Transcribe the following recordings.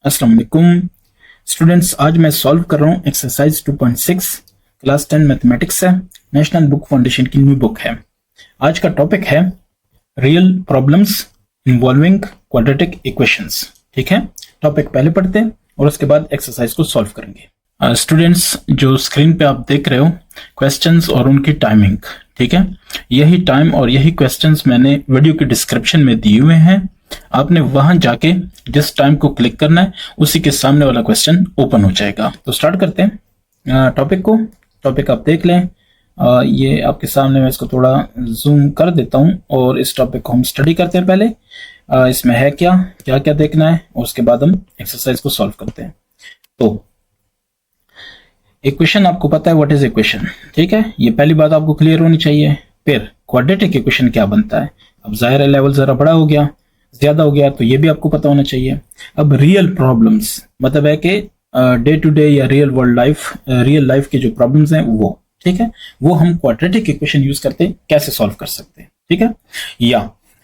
अस्सलाम वालेकुम स्टूडेंट्स। आज मैं सॉल्व कर रहा हूँ एक्सरसाइज 2.6 क्लास 10 मैथमेटिक्स है। नेशनल बुक फाउंडेशन की न्यू बुक है। आज का टॉपिक है real problems involving quadratic equations. ठीक है, टॉपिक पहले पढ़ते हैं और उसके बाद एक्सरसाइज को सॉल्व करेंगे। स्टूडेंट्स, जो स्क्रीन पे आप देख रहे हो क्वेश्चंस और उनकी टाइमिंग, ठीक है, यही टाइम और यही क्वेश्चंस मैंने वीडियो के डिस्क्रिप्शन में दिए हुए हैं। आपने वहां जाके जिस टाइम को क्लिक करना है उसी के सामने वाला क्वेश्चन ओपन हो जाएगा। तो स्टार्ट करते हैं टॉपिक को। टॉपिक आप देख लें, ये आपके सामने, मैं इसको थोड़ा जूम कर देता हूं और इस टॉपिक को हम स्टडी करते हैं। पहले इसमें है क्या क्या क्या देखना है और उसके बाद हम एक्सरसाइज को सॉल्व करते हैं। तो इक्वेशन आपको पता है व्हाट इज इक्वेशन, ठीक है, ये पहली बात आपको क्लियर होनी चाहिए। फिर क्वाड्रेटिक इक्वेशन क्या बनता है। अब जाहिर है लेवल जरा बड़ा हो गया, ज्यादा हो गया, तो ये भी आपको पता होना चाहिए। अब रियल प्रॉब्लम्स मतलब है कि डे टू डे या real world life, real life के जो प्रॉब्लम्स हैं वो, ठीक है, वो हम क्वाड्रेटिक इक्वेशन यूज करते कैसे सॉल्व कर सकते हैं। ठीक है, या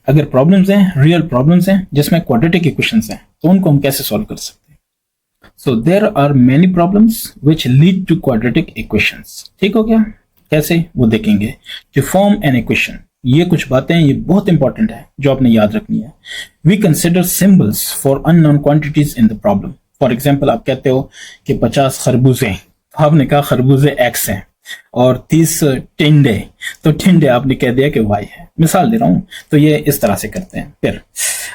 अगर प्रॉब्लम्स हैं, रियल प्रॉब्लम्स हैं जिसमें क्वाड्रेटिक इक्वेशंस हैं, तो उनको हम कैसे सॉल्व कर सकते हैं। So there are many problems which lead to quadratic equations. ठीक हो गया, कैसे वो देखेंगे। टू फॉर्म एन इक्वेशन, ये कुछ बातें ये बहुत इंपॉर्टेंट है जो आपने याद रखनी है। We consider symbols for unknown quantities in the problem. For example, आप कहते हो कि 50 खरबूजे, आपने कहा खरबूजे x हैं और 30 टिंडे, तो टिंडे आपने कह दिया कि y है। मिसाल दे रहा हूं, तो ये इस तरह से करते हैं। फिर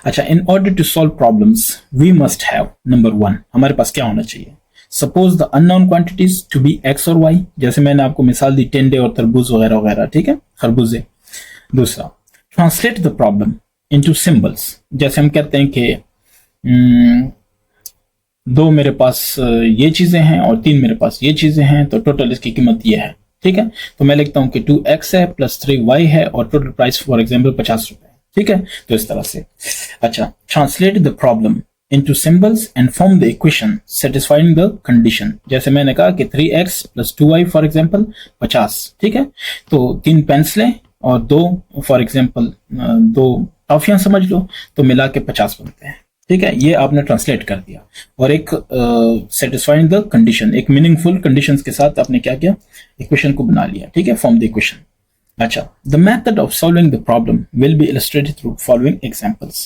अच्छा, in order to solve problems we must have, number 1 हमारे पास क्या होना चाहिए। Suppose the unknown quantities to be x और y, जैसे मैंने आपको मिसाल दी टिंडे और तरबूज वगैरह वगैरह, ठीक है, खरबूजे। दूसरा, translate the problem into symbols, जैसे हम कहते हैं कि 2 मेरे पास ये चीजें हैं और 3 मेरे पास ये चीजें हैं, तो टोटल इसकी कीमत ये है। ठीक है, तो मैं लिखता हूं कि 2x है प्लस 3y है और टोटल प्राइस फॉर एग्जांपल 50 रुपए। ठीक है, तो इस तरह से। अच्छा, translate the problem into symbols and form the equation satisfying the condition, जैसे मैंने कहा कि 3x plus 2y for example 50। ठीक है, तो 3 पेंसिलें और 2 फॉर एग्जांपल 2 टॉफियां समझ लो, तो मिला के 50 बनते हैं। ठीक है, ये आपने ट्रांसलेट कर दिया और एक सेटिस्फाइंग द कंडीशन, एक मीनिंगफुल कंडीशंस के साथ आपने क्या किया, इक्वेशन को बना लिया। ठीक है, फॉर्म द इक्वेशन। अच्छा, the method of solving the problem will be illustrated through following examples.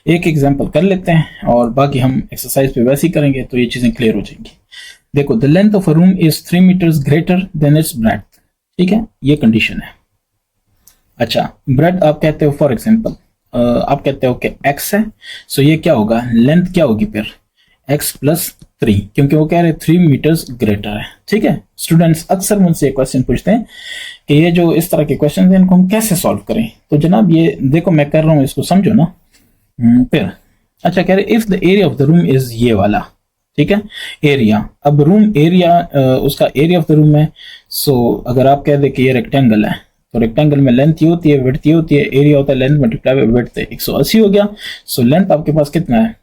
एक एग्जांपल कर लेते हैं और बाकी हम एक्सरसाइज पे वैसे ही करेंगे, तो ये चीजें क्लियर हो जाएंगी। देखो, the length of a room is 3 meters greater than its breadth. ठीक है, ये कंडीशन है। अच्छा, ब्रेड आप कहते हो फॉर एग्जांपल, आप कहते हो कि x है, सो ये क्या होगा, लेंथ क्या होगी फिर x प्लस 3, क्योंकि वो कह रहे 3 मीटर्स ग्रेटर है। ठीक है, स्टूडेंट्स अक्सर मुझसे क्वेश्चन पूछते हैं कि ये जो इस तरह के क्वेश्चन हैं इनको हम कैसे सॉल्व करें। तो जनाब ये देखो मैं कर रहा हूँ, इसको समझो ना। फिर अच्छा, कह रहे if the area of the room is ये वाला, ठीक है, एरिया। अब रूम एरिया, उसका एरिया ऑफ द रूम है। सो अगर आप कह दे कि ये रेक्टेंगल है, तो रेक्टेंगल में लेंथ ये होती है, विड्थ ये होती है, एरिया होता है लेंथ मल्टीप्लाई बाय विड्थ, 180 हो गया। सो लेंथ आपके पास कितना है,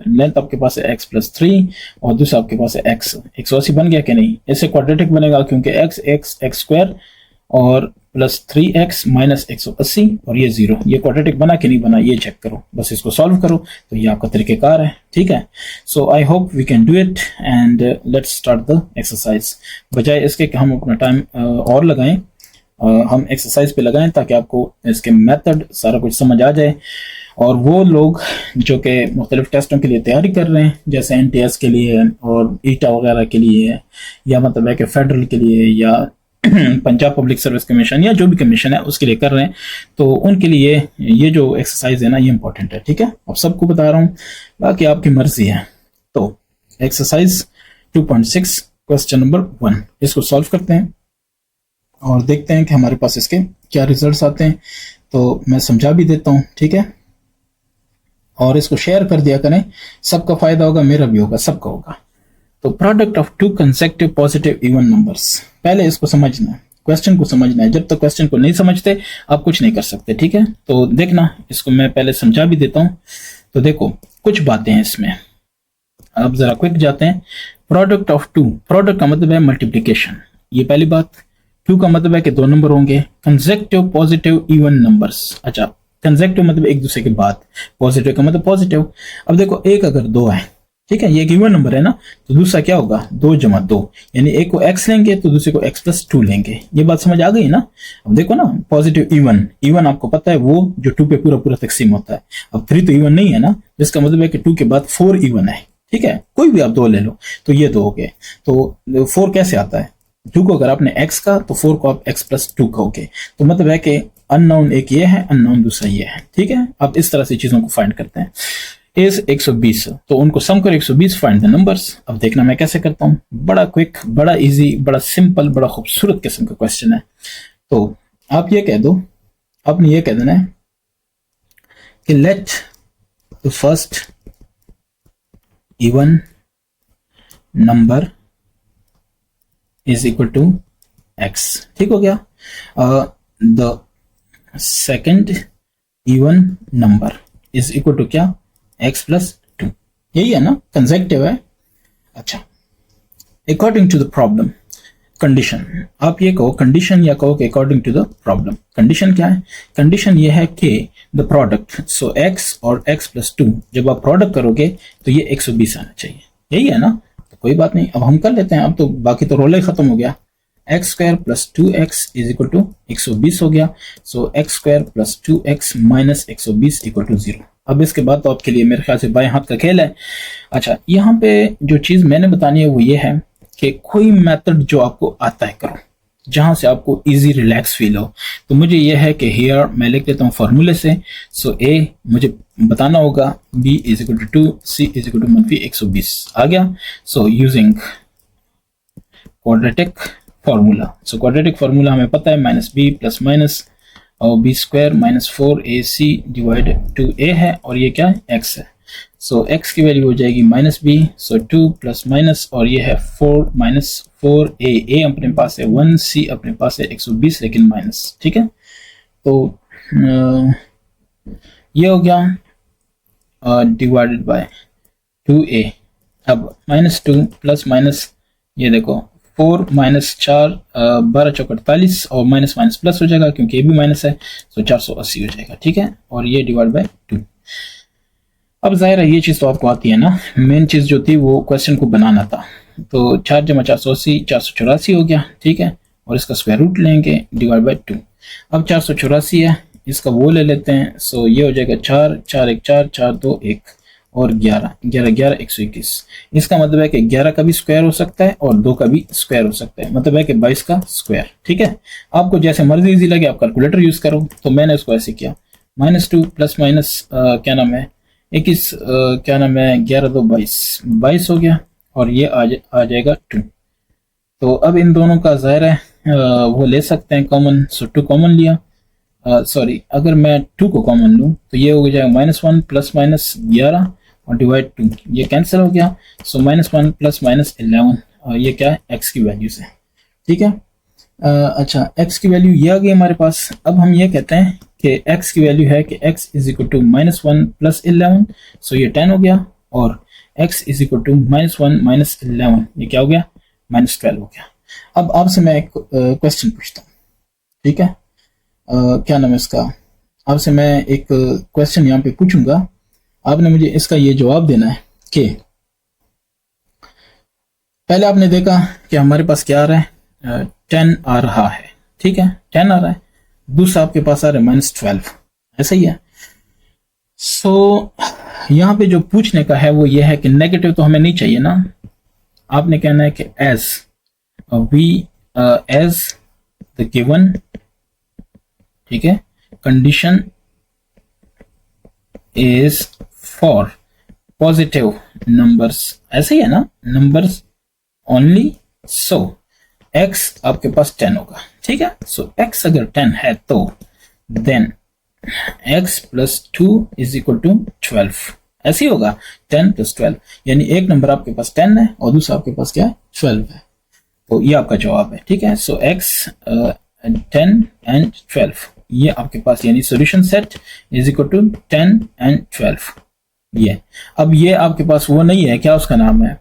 लेंथ आपके पास है x प्लस 3 और दूसरा आपके पास है x, 180 बन गया कि नहीं। इससे क्वाड्रेटिक बनेगा क्योंकि x स्क्वायर और प्लस 3x माइनस 180 और ये 0, ये क्वाड्रेटिक बना कि नहीं बना, ये चेक करो, बस इसको सॉल्व करो, तो ये आपका तरीकेकार है। ठीक है, so I hope we can do it and let's start the exercise. बजाय इसके कि हम अपना टाइम और लगाएं, हम एक्सरसाइज पे लगाएं ताकि आपको इसके मेथड सारा कुछ समझ आ जाए। और वो लोग जो कि मुख्तलिफ टेस्टों के लिए तैयारी कर रहे हैं, जैसे NTS के लिए और ईटा वगैरह के लिए, या मतलब है कि फेडरल के लिए या पंजाब पब्लिक सर्विस कमीशन या जो भी कमीशन है उसके लिए कर रहे हैं, तो उनके लिए ये जो एक्सरसाइज है ना, ये इंपॉर्टेंट है। ठीक है, अब सबको बता रहा हूँ, बाकी आपकी मर्जी है। तो एक्सरसाइज 2.6 क्वेश्चन नंबर 1, इसको सॉल्व करते हैं और देखते हैं कि हमारे पास इसके क्या रिजल्ट्स आते हैं। तो मैं समझा भी देता हूँ, ठीक है, और इसको शेयर कर दिया करें, सबका फायदा होगा, मेरा भी होगा, सबका होगा। तो product of 2 consecutive positive even numbers, पहले इसको समझना है, क्वेश्चन को समझना है। जब तक क्वेश्चन को नहीं समझते आप कुछ नहीं कर सकते। ठीक है, तो देखना, इसको मैं पहले समझा भी देता हूँ। तो देखो कुछ बातें हैं इसमें, अब जरा क्विक जाते हैं। प्रोडक्ट ऑफ 2, प्रोडक्ट का मतलब है मल्टीप्लीकेशन, ये पहली बात। 2 का मतलब है कि 2 नंबर होंगे। कंसेक्टिव पॉजिटिव इवन नंबर्स, अच्छा कंसेक्टिव मतलब एक दूसरे के बाद, पॉजिटिव का मतलब पॉजिटिव। अब देखो 1 अगर 2 है, ठीक है, ये एक इवन नंबर है ना, तो दूसरा क्या होगा 2 जमा 2, यानी एक को x लेंगे तो दूसरे को x प्लस 2 लेंगे। ये बात समझ आ गई ना। अब देखो ना, पॉजिटिव इवन, इवन आपको पता है वो जो 2 पे पूरा पूरा तकसीम होता है। अब 3 तो इवन नहीं है ना, जिसका मतलब है कि 2 के बाद 4 इवन है। ठीक है, कोई भी आप 2 ले लो, तो ये 2 हो गए। तो 4 कैसे आता है, 2 को अगर आपने x का तो 4 को आप x प्लस 2 कहोगे, तो मतलब है कि अननोन एक ये है, अननोन दूसरा ये है। ठीक है, आप इस तरह से चीजों को फाइंड करते हैं। इज 120, तो उनको सम करो 120, फाइंड द नंबर्स। अब देखना मैं कैसे करता हूं, बड़ा क्विक, बड़ा इजी, बड़ा सिंपल, बड़ा खूबसूरत किस्म का क्वेश्चन है। तो आप ये कह दो, आपने ये कह देना है कि let the first even number is equal to x। ठीक हो गया। The second even number is equal to क्या, x प्लस 2। यही है ना, कंसेक्टिव है। अच्छा, according to the problem, condition, आप ये कहो कंडीशन या कहो कि according to the problem. Condition क्या है, कंडीशन ये है कि द प्रोडक्ट, सो x और x प्लस 2 जब आप प्रोडक्ट करोगे तो ये 120 आना चाहिए। यही है ना, तो कोई बात नहीं, अब हम कर लेते हैं। अब तो बाकी तो रोल ही खत्म हो गया। X square plus 2x is equal to 120 हो गया। So x square plus 2x minus 120 equal to 0। अब इसके बाद तो आपके लिए मेरे ख्याल से बाएं हाथ का खेल है। अच्छा, यहाँ पे जो चीज मैंने बतानी है वो ये है कि कोई मेथड जो आपको आता है करो, जहां से आपको इजी रिलैक्स फील हो। तो मुझे यह है कि हियर मैं लिख देता हूँ फॉर्मूले से। सो ए मुझे बताना होगा b is equal to 2, c is equal to मनफी 120 आ गया। So using quadratic formula, so quadratic formula हमें पता है माइनस बी प्लस माइनस और B square minus 4ac divide 2a है, और ये क्या है x है। सो x की वैल्यू हो जाएगी माइनस बी, सो 2 प्लस माइनस, और ये है 4 माइनस 4a, a अपने पास है 1, c अपने पास है 120 लेकिन माइनस। ठीक है, तो ये हो गया डिवाइडेड बाय 2a। अब माइनस 2 प्लस माइनस, ये देखो 4 माइनस 4 12 चौक 48, और माइनस माइनस प्लस हो जाएगा क्योंकि ये भी माइनस है, सो 480 हो जाएगा। ठीक है, और ये डिवाइड बाय 2। अब जाहिर है ये चीज़ तो आपको आती है ना, मेन चीज़ जो थी वो क्वेश्चन को बनाना था। तो 4 जमा 480 484 हो गया। ठीक है, और इसका स्क्वायर रूट लेंगे डिवाइड बाय 2। अब 484 है, इसका वो ले लेते हैं। सो ये हो जाएगा 4 4 1 4 4 2 1 और 11 11 11 121। इसका मतलब है कि 11 का भी स्क्वायर हो सकता है और 2 का भी स्क्वायर हो सकता है, मतलब है कि 22 का स्क्वायर। ठीक है, आपको जैसे मर्जी इजी लगे आप कैलकुलेटर यूज करो। तो मैंने उसको ऐसे किया, -2 प्लस माइनस क्या नाम है 21, क्या नाम है 11 2 22 हो गया, और ये आ जाएगा 2। तो अब इन दोनों का ज़ाहिर है वो ले सकते हैं कॉमन। सो 2 कॉमन लिया, सॉरी अगर मैं 2 को कॉमन लूँ तो ये हो जाएगा -1 प्लस माइनस 11 और डिवाइड 2, ये कैंसिल हो गया। सो -1 प्लस माइनस 11, ये क्या है x की वैल्यू से। ठीक है, अच्छा x की वैल्यू ये आ गई हमारे पास। अब हम ये कहते हैं कि x की वैल्यू है कि x is equal to -1 plus 11, so ये 10 हो गया, और x is equal to -1 minus 11, ये क्या हो गया -12 हो गया। अब आपसे मैं एक क्वेश्चन पूछता हूँ। ठीक है, क्या नाम है इसका, आपसे मैं एक क्वेश्चन यहाँ पे पूछूंगा, आपने मुझे इसका ये जवाब देना है कि पहले आपने देखा कि हमारे पास क्या आ रहा है 10 आ रहा है। ठीक है, 10 आ रहा है, दूसरा आपके पास आ रहा है -12, ऐसा ही है। सो यहाँ पे जो पूछने का है वो ये है कि नेगेटिव तो हमें नहीं चाहिए ना, आपने कहना है कि एज द गिवन, ठीक है, condition is for positive numbers, ऐसे ही है ना, नंबर्स ओनली। सो x आपके पास 10 होगा। ठीक है, सो x अगर 10 है तो then x plus 2 is equal to 12, ऐसे ही होगा 10 प्लस 12, यानी एक नंबर आपके पास 10 है और दूसरा आपके पास क्या है 12 है। तो ये आपका जवाब है। ठीक है, सो x 10 एंड 12, ये आपके पास यानी solution set is equal to 10 and 12। ये अब ये आपके पास वो नहीं है, क्या उसका नाम है,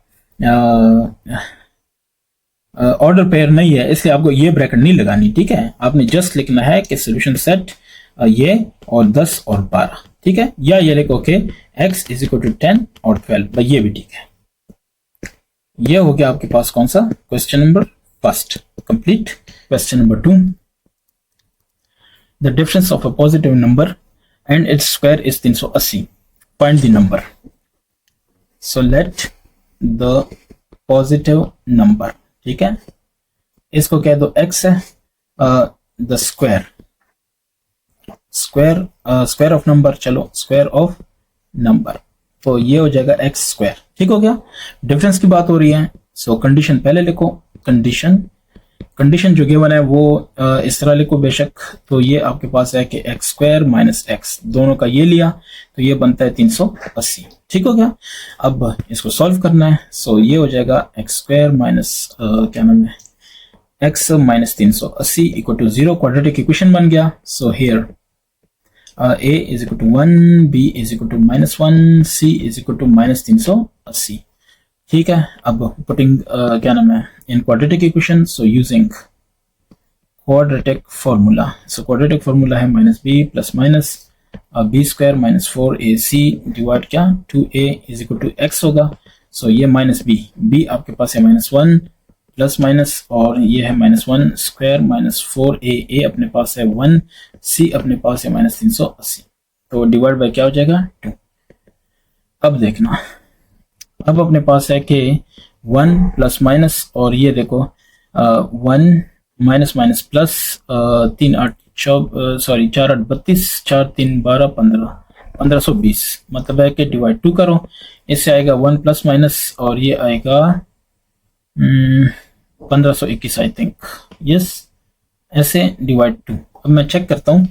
ऑर्डर पेयर नहीं है, इसलिए आपको ये ब्रैकेट नहीं लगानी। ठीक है, आपने जस्ट लिखना है कि सॉल्यूशन सेट ये और 10 और 12। ठीक है, या ये लिखो कि x इज इक्वल टू 10 और 12, भाई ये भी ठीक है। ये हो गया आपके पास कौन सा question number first complete. Question number 2, the difference of a positive number and its square is 380, find the number. So let the positive number, ठीक है, इसको कह दो x है, the square square of number, चलो स्क्वायर ऑफ नंबर, तो ये हो जाएगा एक्स स्क्वायर। ठीक हो गया, डिफरेंस की बात हो रही है। सो कंडीशन पहले लिखो, कंडीशन जो गिवन है वो इस तरह लिखो बेशक। तो ये आपके पास है कि एक्स स्क्वायर माइनस एक्स, दोनों का ये लिया तो ये बनता है 380। ठीक हो गया, अब इसको सॉल्व करना है। सो ये हो जाएगा एक्स स्क्वायर माइनस क्या नाम है x minus 380 equal to 0, quadratic equation बन गया। So here a is equal to 1, b is equal to -1, c is equal to -380। ठीक है, अब पुटिंग क्या नाम है in quadratic equation, so using quadratic formula. So quadratic formula है -b plus minus b square minus 4ac divide क्या 2a is equal to x होगा। सो ये माइनस b आपके पास है -1 प्लस माइनस, और ये है -1 स्क्वायर माइनस 4a अपने पास है 1, c अपने पास है -380, तो डिवाइड बाय क्या हो जाएगा 2। अब देखना, अब अपने पास है कि 1 प्लस माइनस, और ये देखो 1 माइनस माइनस प्लस 3 8 सॉरी 4 8 32 4 3 12 15 1520, मतलब है कि डिवाइड 2 करो, इससे आएगा 1 प्लस माइनस और ये आएगा 1521 आई थिंक, यस, ऐसे डिवाइड 2। अब मैं चेक करता हूँ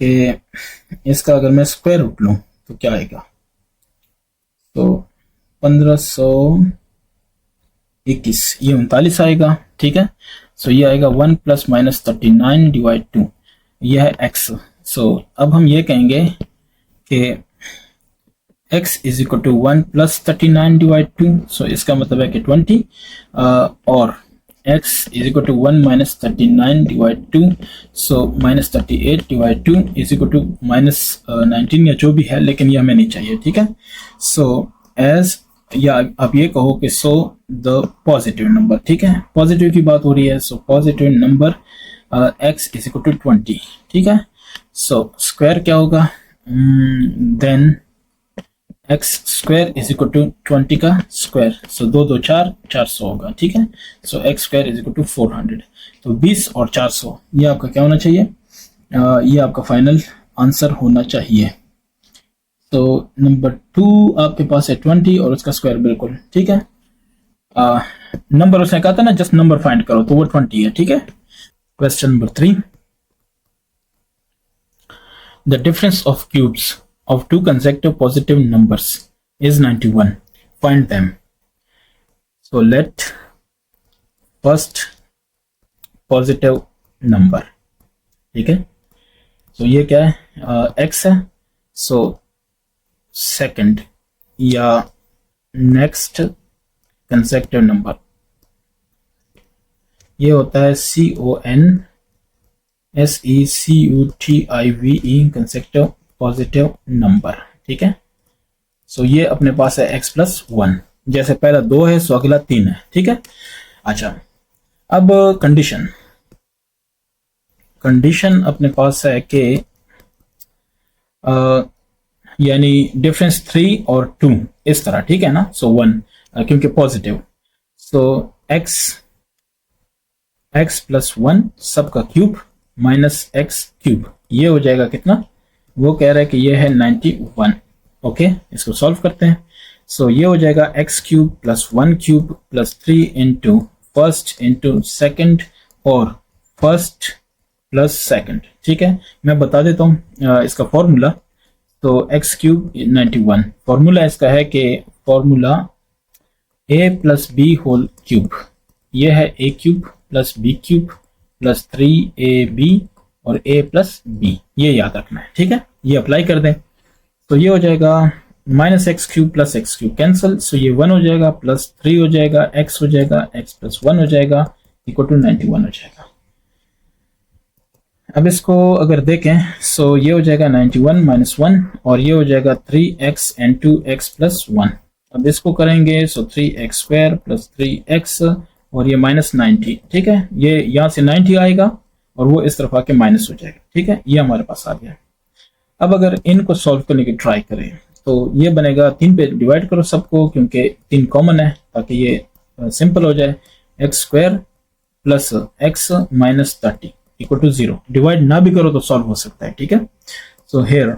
कि इसका अगर मैं स्क्वायर रूट लूँ तो क्या आएगा। तो 1521 ये 39 आएगा। ठीक है, सो ये आएगा 1 प्लस माइनस 39 डिवाइड 2, ये है x। सो अब हम ये कहेंगे कि x is equal to 1 plus 39 divide 2, so इसका मतलब है कि 20, और x is equal to 1 minus 39 divide 2, so minus 38 divide 2 is equal to minus 19 या जो भी है, लेकिन ये हमें नहीं चाहिए। ठीक है, सो एज या आप ये कहो कि सो द पॉजिटिव नंबर, ठीक है, पॉजिटिव की बात हो रही है, so positive number x is equal to 20। ठीक है, सो स्क्वायर क्या होगा, then x square is equal to 20 का स्क्वायर, सो 2 2 4 400 होगा। ठीक है, so x square is equal to 400, तो 20 और 400 ये आपका क्या होना चाहिए, ये आपका फाइनल आंसर होना चाहिए। तो नंबर 2 आपके पास है 20 और उसका स्क्वायर बिल्कुल। ठीक है, नंबर उसने कहा था ना जस्ट नंबर फाइंड करो, तो वो 20 है। ठीक है, question number 3, the difference of cubes of two consecutive positive numbers is 91. Find them. So let first positive number, ठीक है, so ये क्या है, x है, so second या next consecutive number ये होता है CONSECUTIVE consecutive पॉजिटिव नंबर। ठीक है, सो ये अपने पास है x प्लस 1, जैसे पहला 2 है सो अगला 3 है। ठीक है, अच्छा, अब कंडीशन अपने पास है कि यानी डिफरेंस 3 और 2 इस तरह। ठीक है ना, सो 1 क्योंकि पॉजिटिव, सो x प्लस 1 सबका क्यूब माइनस x क्यूब, ये हो जाएगा कितना, वो कह रहा है कि ये है 91। ओके, इसको सॉल्व करते हैं। सो ये हो जाएगा x cube plus 1 cube plus 3 into first into second और फर्स्ट प्लस सेकेंड। ठीक है, मैं बता देता हूँ इसका फॉर्मूला। तो x क्यूब 91, फॉर्मूला इसका है कि formula a plus b whole cube, ये है a cube plus b cube plus 3ab और a प्लस बी, ये याद रखना है। ठीक है, ये अप्लाई कर दें तो ये हो जाएगा minus x cube plus x cube cancel, so ये 1 हो जाएगा प्लस 3 हो जाएगा, x हो जाएगा, x प्लस 1 हो जाएगा इक्वल टू 91 हो जाएगा। अब इसको अगर देखें सो ये हो जाएगा 91 माइनस 1 और ये हो जाएगा 3x and 2x प्लस 1। अब इसको करेंगे सो 3x² प्लस 3x और ये -90, ठीक है, ये यहाँ से 90 आएगा और वो इस तरफ आके माइनस हो जाएगा, ठीक है, ये हमारे पास आ गया। अब अगर इनको सॉल्व करने की ट्राई करें तो ये बनेगा 3 पे डिवाइड करो सबको, क्योंकि 3 कॉमन है ताकि ये सिंपल हो जाए। x² plus x minus 30 equal to 0। Divide ना भी करो तो सॉल्व हो सकता है, ठीक है। सो हेयर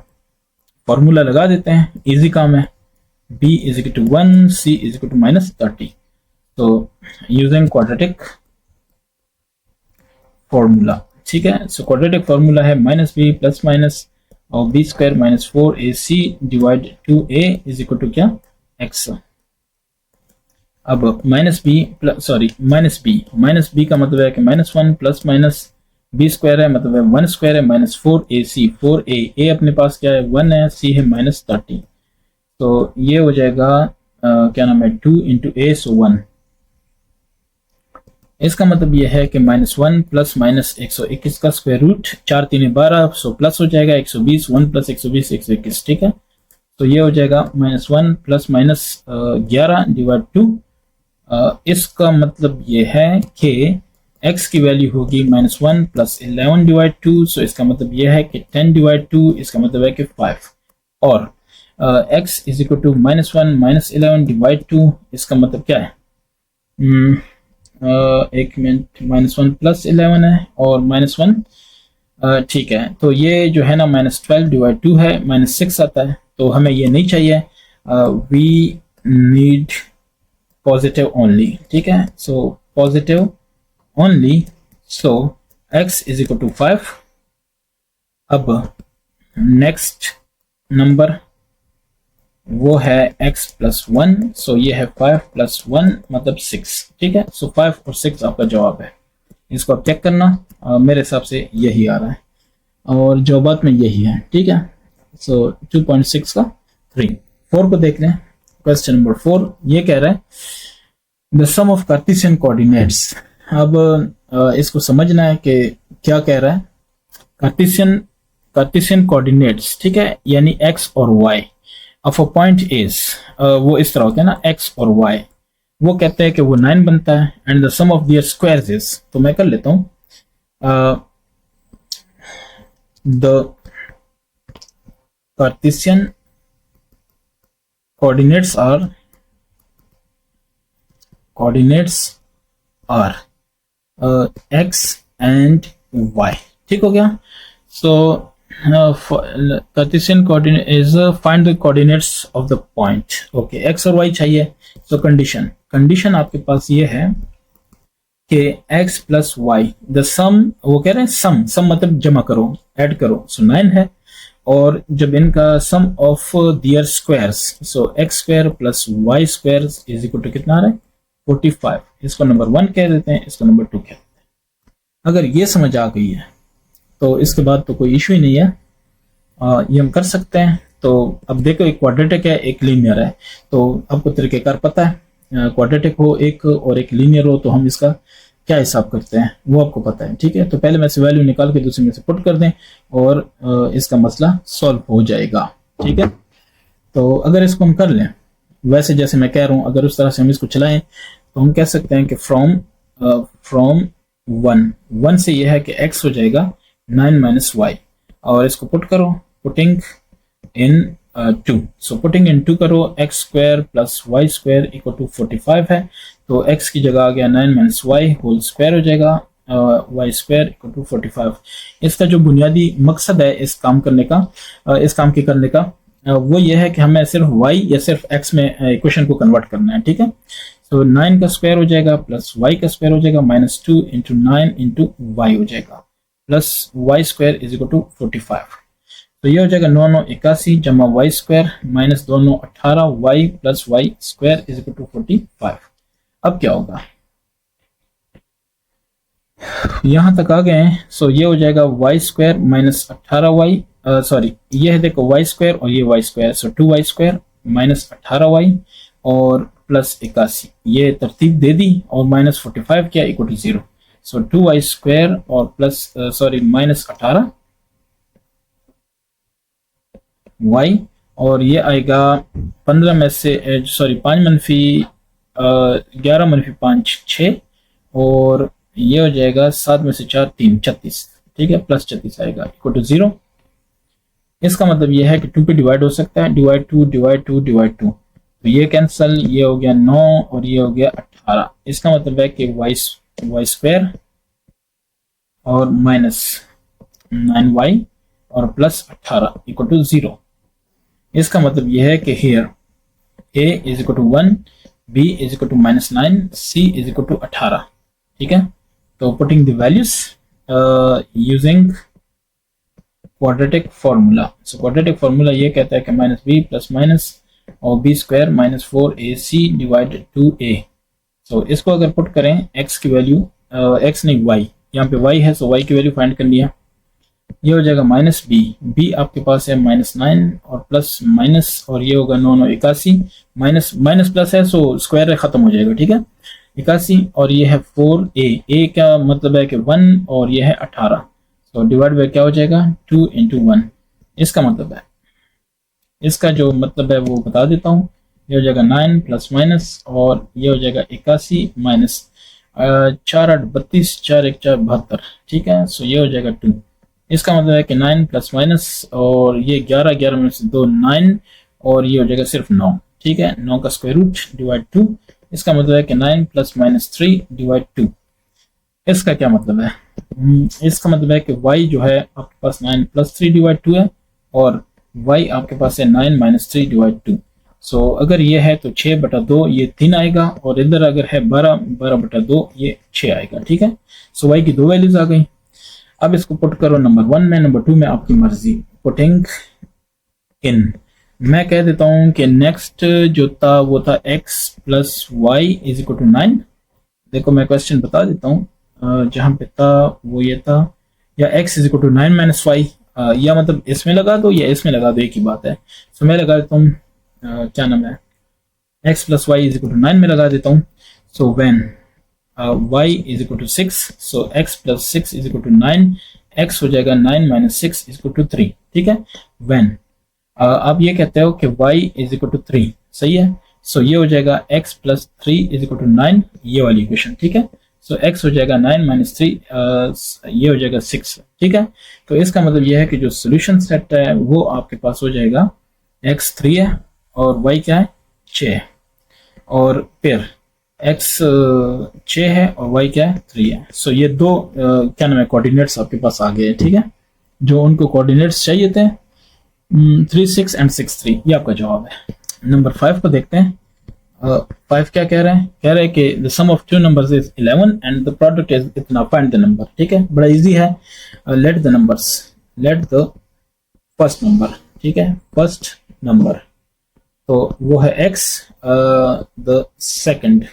फॉर्मूला लगा देते हैं, इजी काम है। b is equal to 1, c is equal to -30। तो यूजिंग क्वाड्रेटिक फॉर्मूला, ठीक है। सो क्वाड्रेटिक फॉर्मूला है -b प्लस माइनस और b² minus 4ac divide 2a is equal to क्या, x। अब माइनस b का मतलब है कि -1 प्लस माइनस b² है मतलब है 1² है माइनस 4ac, 4a अपने पास क्या है 1 है, c है -30। तो ये हो जाएगा क्या नाम है 2 इंटू a सो 1। इसका मतलब ये है कि -1 प्लस माइनस 121 का स्क्वायर रूट, 4 3 12 सो प्लस हो जाएगा 120, 1 प्लस 120 121, ठीक है। तो ये हो जाएगा -1 प्लस माइनस 11 डिवाइड 2। इसका मतलब ये है कि x की वैल्यू होगी -1 प्लस 11 डिवाइड 2, सो इसका मतलब ये है कि 10 डिवाइड 2, इसका मतलब है कि 5। और x is equal to -1 minus 11 divide 2, इसका मतलब क्या है, एक मिनट, -1 प्लस 11 है और -1, ठीक है। तो ये जो है ना -12 डिवाइड 2 है, -6 आता है, तो हमें ये नहीं चाहिए। वी नीड पॉजिटिव ओनली, ठीक है। So positive only, so x is equal to 5। अब नेक्स्ट नंबर वो है x प्लस 1, सो ये है 5 प्लस 1 मतलब 6, ठीक है। सो 5 और 6 आपका जवाब है। इसको आप चेक करना, मेरे हिसाब से यही आ रहा है और जवाबात में यही है, ठीक है। सो 2.6 का 3। 4 को देख लें, क्वेश्चन नंबर 4 ये कह रहा है the sum of Cartesian coordinates. अब इसको समझना है कि क्या कह रहा है। कार्टेशियन कोऑर्डिनेट्स, ठीक है, यानी x और y of a point is, वो इस तरह होता है ना x और y, वो कहते हैं कि वो 9 बनता है and the sum of their squares is. तो मैं कर लेता हूं, the Cartesian coordinates are x and y, ठीक हो गया। So Cartesian coordinate is find the coordinates of the point, okay, x और y चाहिए। सो कंडीशन आपके पास ये है कि x प्लस y द सम, वो कह रहे हैं सम मतलब जमा करो, ऐड करो, सो 9 है। और जब इनका sum of their squares, so x² plus y² is equal to कितना आ रहा है 45। इसको नंबर 1 कह देते हैं, इसको नंबर 2 कह देते हैं। अगर ये समझ आ गई है तो इसके बाद तो कोई इशू ही नहीं है, ये हम कर सकते हैं। तो अब देखो, एक क्वाड्रेटिक है एक लीनियर है, तो आपको तरीकेकार पता है, क्वाड्रेटिक हो एक और एक लीनियर हो तो हम इसका क्या हिसाब करते हैं वो आपको पता है, ठीक है। तो पहले में से वैल्यू निकाल के दूसरे में से पुट कर दें और इसका मसला सॉल्व हो जाएगा, ठीक है। तो अगर इसको हम कर लें वैसे जैसे मैं कह रहा हूं, अगर उस तरह से हम इसको चलाएं तो हम कह सकते हैं कि फ्रॉम 1 से यह है कि x हो जाएगा 9 माइनस y, और इसको पुट करो, पुटिंग इन 2, सो पुटिंग इन 2 करो, x² plus y² equal to 45 है। तो x की जगह आ गया 9 माइनस y होल स्क्वायर हो जाएगा, y² इक्वल टू 45। इसका जो बुनियादी मकसद है इस काम करने का, इस काम के करने का, वो ये है कि हमें सिर्फ y या सिर्फ x में इक्वेशन को कन्वर्ट करना है, ठीक है। तो 9 का स्क्वायर हो जाएगा प्लस y का स्क्वायर हो जाएगा -2 इंटू 9 इंटू y हो जाएगा plus y² is equal to 45। तो ये हो जाएगा 9 9 81 जमा y² minus 2 9 18 y plus y² is equal to 45। अब क्या होगा, यहां तक आ गए हैं। सो ये हो जाएगा y² माइनस 18y, सॉरी ये है देखो y² और ये y², सो 2y² माइनस 18y और प्लस 81, ये तरतीब दे दी, और माइनस 45 क्या इक्वल टू 0। सो 2y² और प्लस सॉरी माइनस 18y और ये आएगा 15 में से सॉरी 5 मनफी 11 मनफी 5 6, और ये हो जाएगा 7 में से 4 3 36, ठीक है, प्लस 36 आएगा इक्वल टू 0। इसका मतलब ये है कि 2 पे डिवाइड हो सकता है, डिवाइड 2 डिवाइड 2 डिवाइड 2, तो ये कैंसल, ये हो गया 9 और ये हो गया 18। इसका मतलब है कि वाई स्क्वायर और माइनस 9y और प्लस 18 इक्वल टू 0। इसका मतलब यह है कि here a is equal to 1, b is equal to -9, c is equal to 18, ठीक है। तो putting the values using quadratic formula. So quadratic formula ये कहता है कि -b प्लस माइनस और b square -4ac divided 2a। सो इसको अगर पुट करें x की वैल्यू, x नहीं y, यहाँ पे y है, सो y की वैल्यू फाइंड करनी है। ये हो जाएगा -b आपके पास है -9 और प्लस माइनस, और ये होगा 9 9 81, माइनस प्लस है सो स्क्वायर खत्म हो जाएगा, ठीक है, 81, और ये है 4a का मतलब है कि 1 और ये है 18, तो डिवाइड बाय क्या हो जाएगा 2 × 1। इसका मतलब है, इसका जो मतलब है वो बता देता हूँ। ये हो जाएगा 9 प्लस माइनस, और ये हो जाएगा 81 माइनस 4 8 32, 4 1 4 72, ठीक है। सो ये हो जाएगा 2। इसका मतलब है कि 9 प्लस माइनस, और ये 11 11 में से 2 9, और ये हो जाएगा सिर्फ 9, ठीक है, 9 का स्क्वायर रूट डिवाइड 2। इसका मतलब है कि 9 प्लस -3 डिवाइड 2। इसका क्या मतलब है? इसका मतलब है कि y जो है आपके पास 9 प्लस 3 डिवाइड 2 है, और y आपके पास है 9 -3 डिवाइड 2। सो अगर ये है तो 6/2 ये 3 आएगा, और इधर अगर है 12/2 ये 6 आएगा, ठीक है। सो y की दो वैल्यूज आ गई। अब इसको पुट करो नंबर 1 में, नंबर 2 में आपकी मर्जी। पुटिंग इन, मैं कह देता हूं कि नेक्स्ट जो था वो था x plus y is equal to 9। देखो मैं क्वेश्चन बता देता हूं, जहां पे था वो ये था, या x is equal to 9 minus y, या मतलब इसमें लगा दो या इसमें लगा दो, एक ही बात है। सो मैं लगा देता हूँ क्या नाम है, x plus y is equal to 9 में लगा देता हूँ। So when y is equal to 6, so x plus 6 is equal to 9, x हो जाएगा 9 माइनस 6 इज इक्वल टू 3, ठीक है। व्हेन आप ये कहते हो कि y इज इक्वल टू 3, सही है। सो ये हो जाएगा x plus 3 is equal to 9, ये वाली इक्वेशन, ठीक है। सो x हो जाएगा 9 माइनस 3, ये हो जाएगा 6, ठीक है। तो इसका मतलब ये है कि जो सोल्यूशन सेट है वो आपके पास हो जाएगा x 3 है और y क्या है 6 है, और फिर x 6 है और y क्या है 3 है। सो ये दो क्या नाम है कोऑर्डिनेट्स आपके पास आ गए हैं, ठीक है। जो उनको कोऑर्डिनेट्स चाहिए थे 3 6 एंड 6 3, ये आपका जवाब है। नंबर 5 को देखते हैं। 5 क्या कह रहे हैं? कह रहे हैं कि the sum of two numbers is 11 and the product is इतना, फाइंड द नंबर, ठीक है, बड़ा इजी है। Let the numbers, let the first number, ठीक है, फर्स्ट नंबर तो वो है x, द सेकंड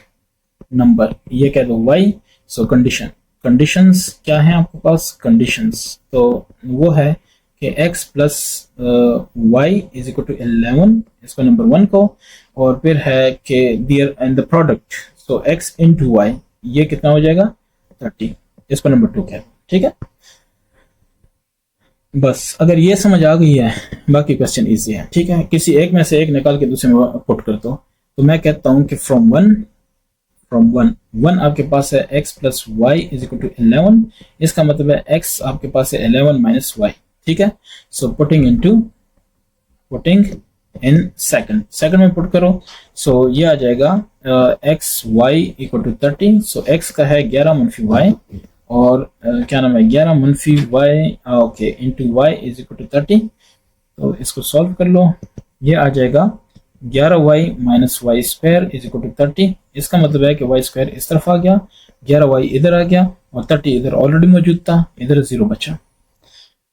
नंबर ये कह दो y। सो कंडीशन, कंडीशंस क्या है आपके पास? कंडीशंस तो वो है कि x plus y is equal to 11, इसको नंबर 1 को, और फिर है कि their and the product, so x into y ये कितना हो जाएगा 30, इसको नंबर 2 कह दो, ठीक है। बस अगर ये समझ आ गई है बाकी क्वेश्चन इजी है, ठीक है। किसी एक में से एक निकाल के दूसरे में पुट कर दो। तो मैं कहता हूं कि फ्रॉम वन आपके पास है x plus y is equal to 11, इसका मतलब है x आपके पास है 11 माइनस वाई, ठीक है। सो पुटिंग इन सेकंड में पुट करो। सो ये आ जाएगा x y equal to 30। So x का है 11 मनफी y, और क्या नाम है 11 मनफी y, okay, into y is equal to 30। तो इसको सॉल्व कर लो, ये आ जाएगा 11y minus y square is equal to 30। इसका मतलब है कि y स्क्वायर इस तरफ आ गया, 11y इधर आ गया, और 30 इधर ऑलरेडी मौजूद था, इधर 0 बचा।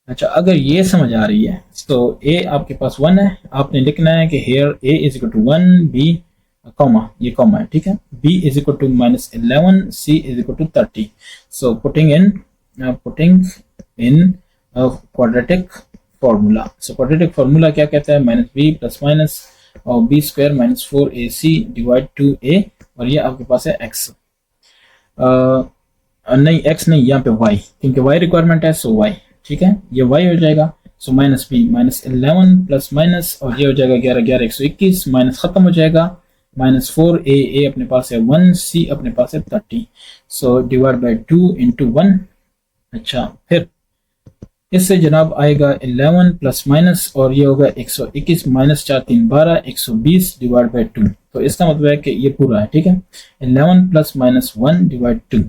अच्छा, अगर ये समझ आ रही है तो a आपके पास 1 है, आपने लिखना है कि here a is equal to 1, b comma, ये कॉमा है, ठीक है, b is equal to -11, c is equal to 30। So putting in quadratic formula. So quadratic formula क्या कहता है? -b प्लस माइनस और b square minus 4ac divide 2a, और ये आपके पास है x, नहीं x नहीं, यहाँ पे y, क्योंकि y रिक्वायरमेंट है, सो y, ठीक है, ये y हो जाएगा। So minus b -11 plus minus, और ये हो जाएगा 11 11 121, माइनस खत्म हो जाएगा, -4 ए अपने पास है 1, सी अपने पास है 30, सो डिवाइड बाय 2 इंटू 1। अच्छा, फिर इससे जनाब आएगा 11 प्लस माइनस, और ये होगा 121, माइनस 4 3 12, 120 डिवाइड बाय 2। तो इसका मतलब है कि ये पूरा है, ठीक है। 11 प्लस माइनस 1 डिवाइड 2,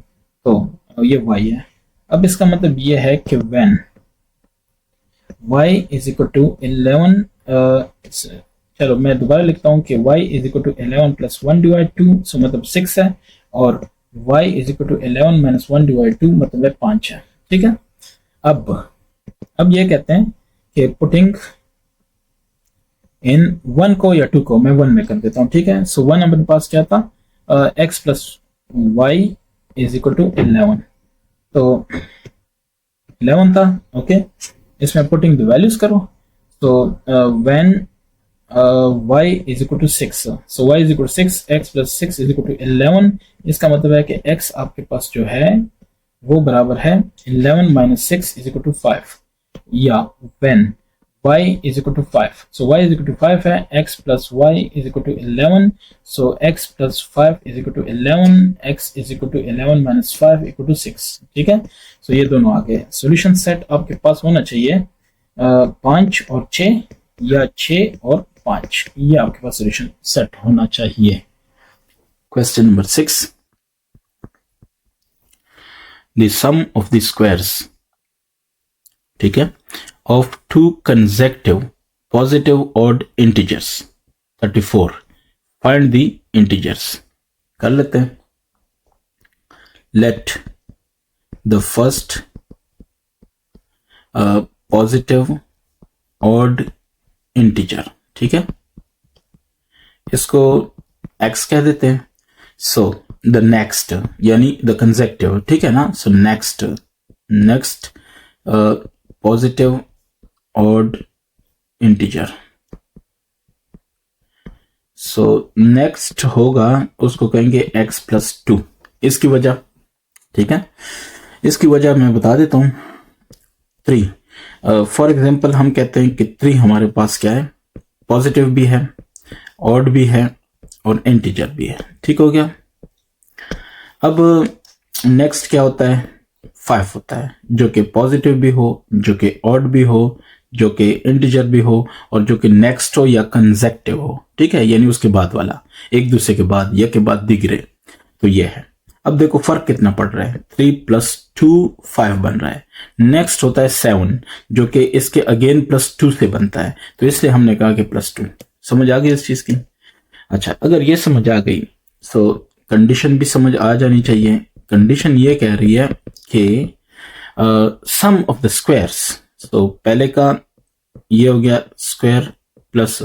तो ये y है। अब इसका मतलब ये है कि when y is equal to 11, चलो मैं दोबारा लिखता हूँ कि y is equal to 11 plus 1 divide 2, so मतलब 6 है, और y is equal to 11 minus 1 divide 2 मतलब है 5 है, ठीक है। अब ये कहते हैं कि पुटिंग इन 1 को या 2 को मैं 1 में कर देता हूँ, ठीक है। सो 1 हमारे पास क्या था, x plus y is equal to 11, तो 11 था, ओके। इसमें पुटिंग द वैल्यूज करो, तो when y is equal to 6, so y is equal to 6, x plus 6 is equal to 11। इसका मतलब है कि x आपके पास जो है वो बराबर है 11 माइनस 6 इज इक्वल टू 5, या when y is equal to 5, so y is equal to 5 है, x plus y is equal to 11, so x plus 5 is equal to 11, x is equal to 11 minus 5 equal to 6, ठीक है। सो ये दोनों आ गए। Solution set आपके पास होना चाहिए 5 और 6, या 6 और 5, ये आपके पास सॉल्यूशन सेट होना चाहिए। Question number 6, the sum of the squares, ठीक है, of two consecutive positive odd integers 34, find the integers। कर लेते हैं। let the first positive odd integer, ठीक है, इसको x कह देते हैं। सो द नेक्स्ट यानी द कंसेक्टिव, ठीक है ना। So next positive odd integer, so next होगा उसको कहेंगे x प्लस 2। इसकी वजह, ठीक है, इसकी वजह मैं बता देता हूं। 3 फॉर एग्जांपल हम कहते हैं कि 3 हमारे पास क्या है, पॉजिटिव भी है, ऑड भी है और इंटीजर भी है, ठीक हो गया। अब नेक्स्ट क्या होता है, 5 होता है, जो कि पॉजिटिव भी हो, जो कि ऑड भी हो, जो कि इंटीजर भी हो, और जो कि नेक्स्ट हो या कंसेक्टिव हो, ठीक है, यानी उसके बाद वाला, एक दूसरे के बाद या के बाद दिख रहे, तो ये है। अब देखो फर्क कितना पड़ रहा है, 3 प्लस 2 5 बन रहा है। नेक्स्ट होता है 7, जो कि इसके अगेन प्लस 2 से बनता है, तो इसलिए हमने कहा कि प्लस 2। समझ आ गई इस चीज की। अच्छा, अगर ये समझ आ गई तो कंडीशन भी समझ आ जानी चाहिए। कंडीशन ये कह रही है कि सम ऑफ द स्क्वायर्स, तो पहले का ये हो गया स्क्वायर प्लस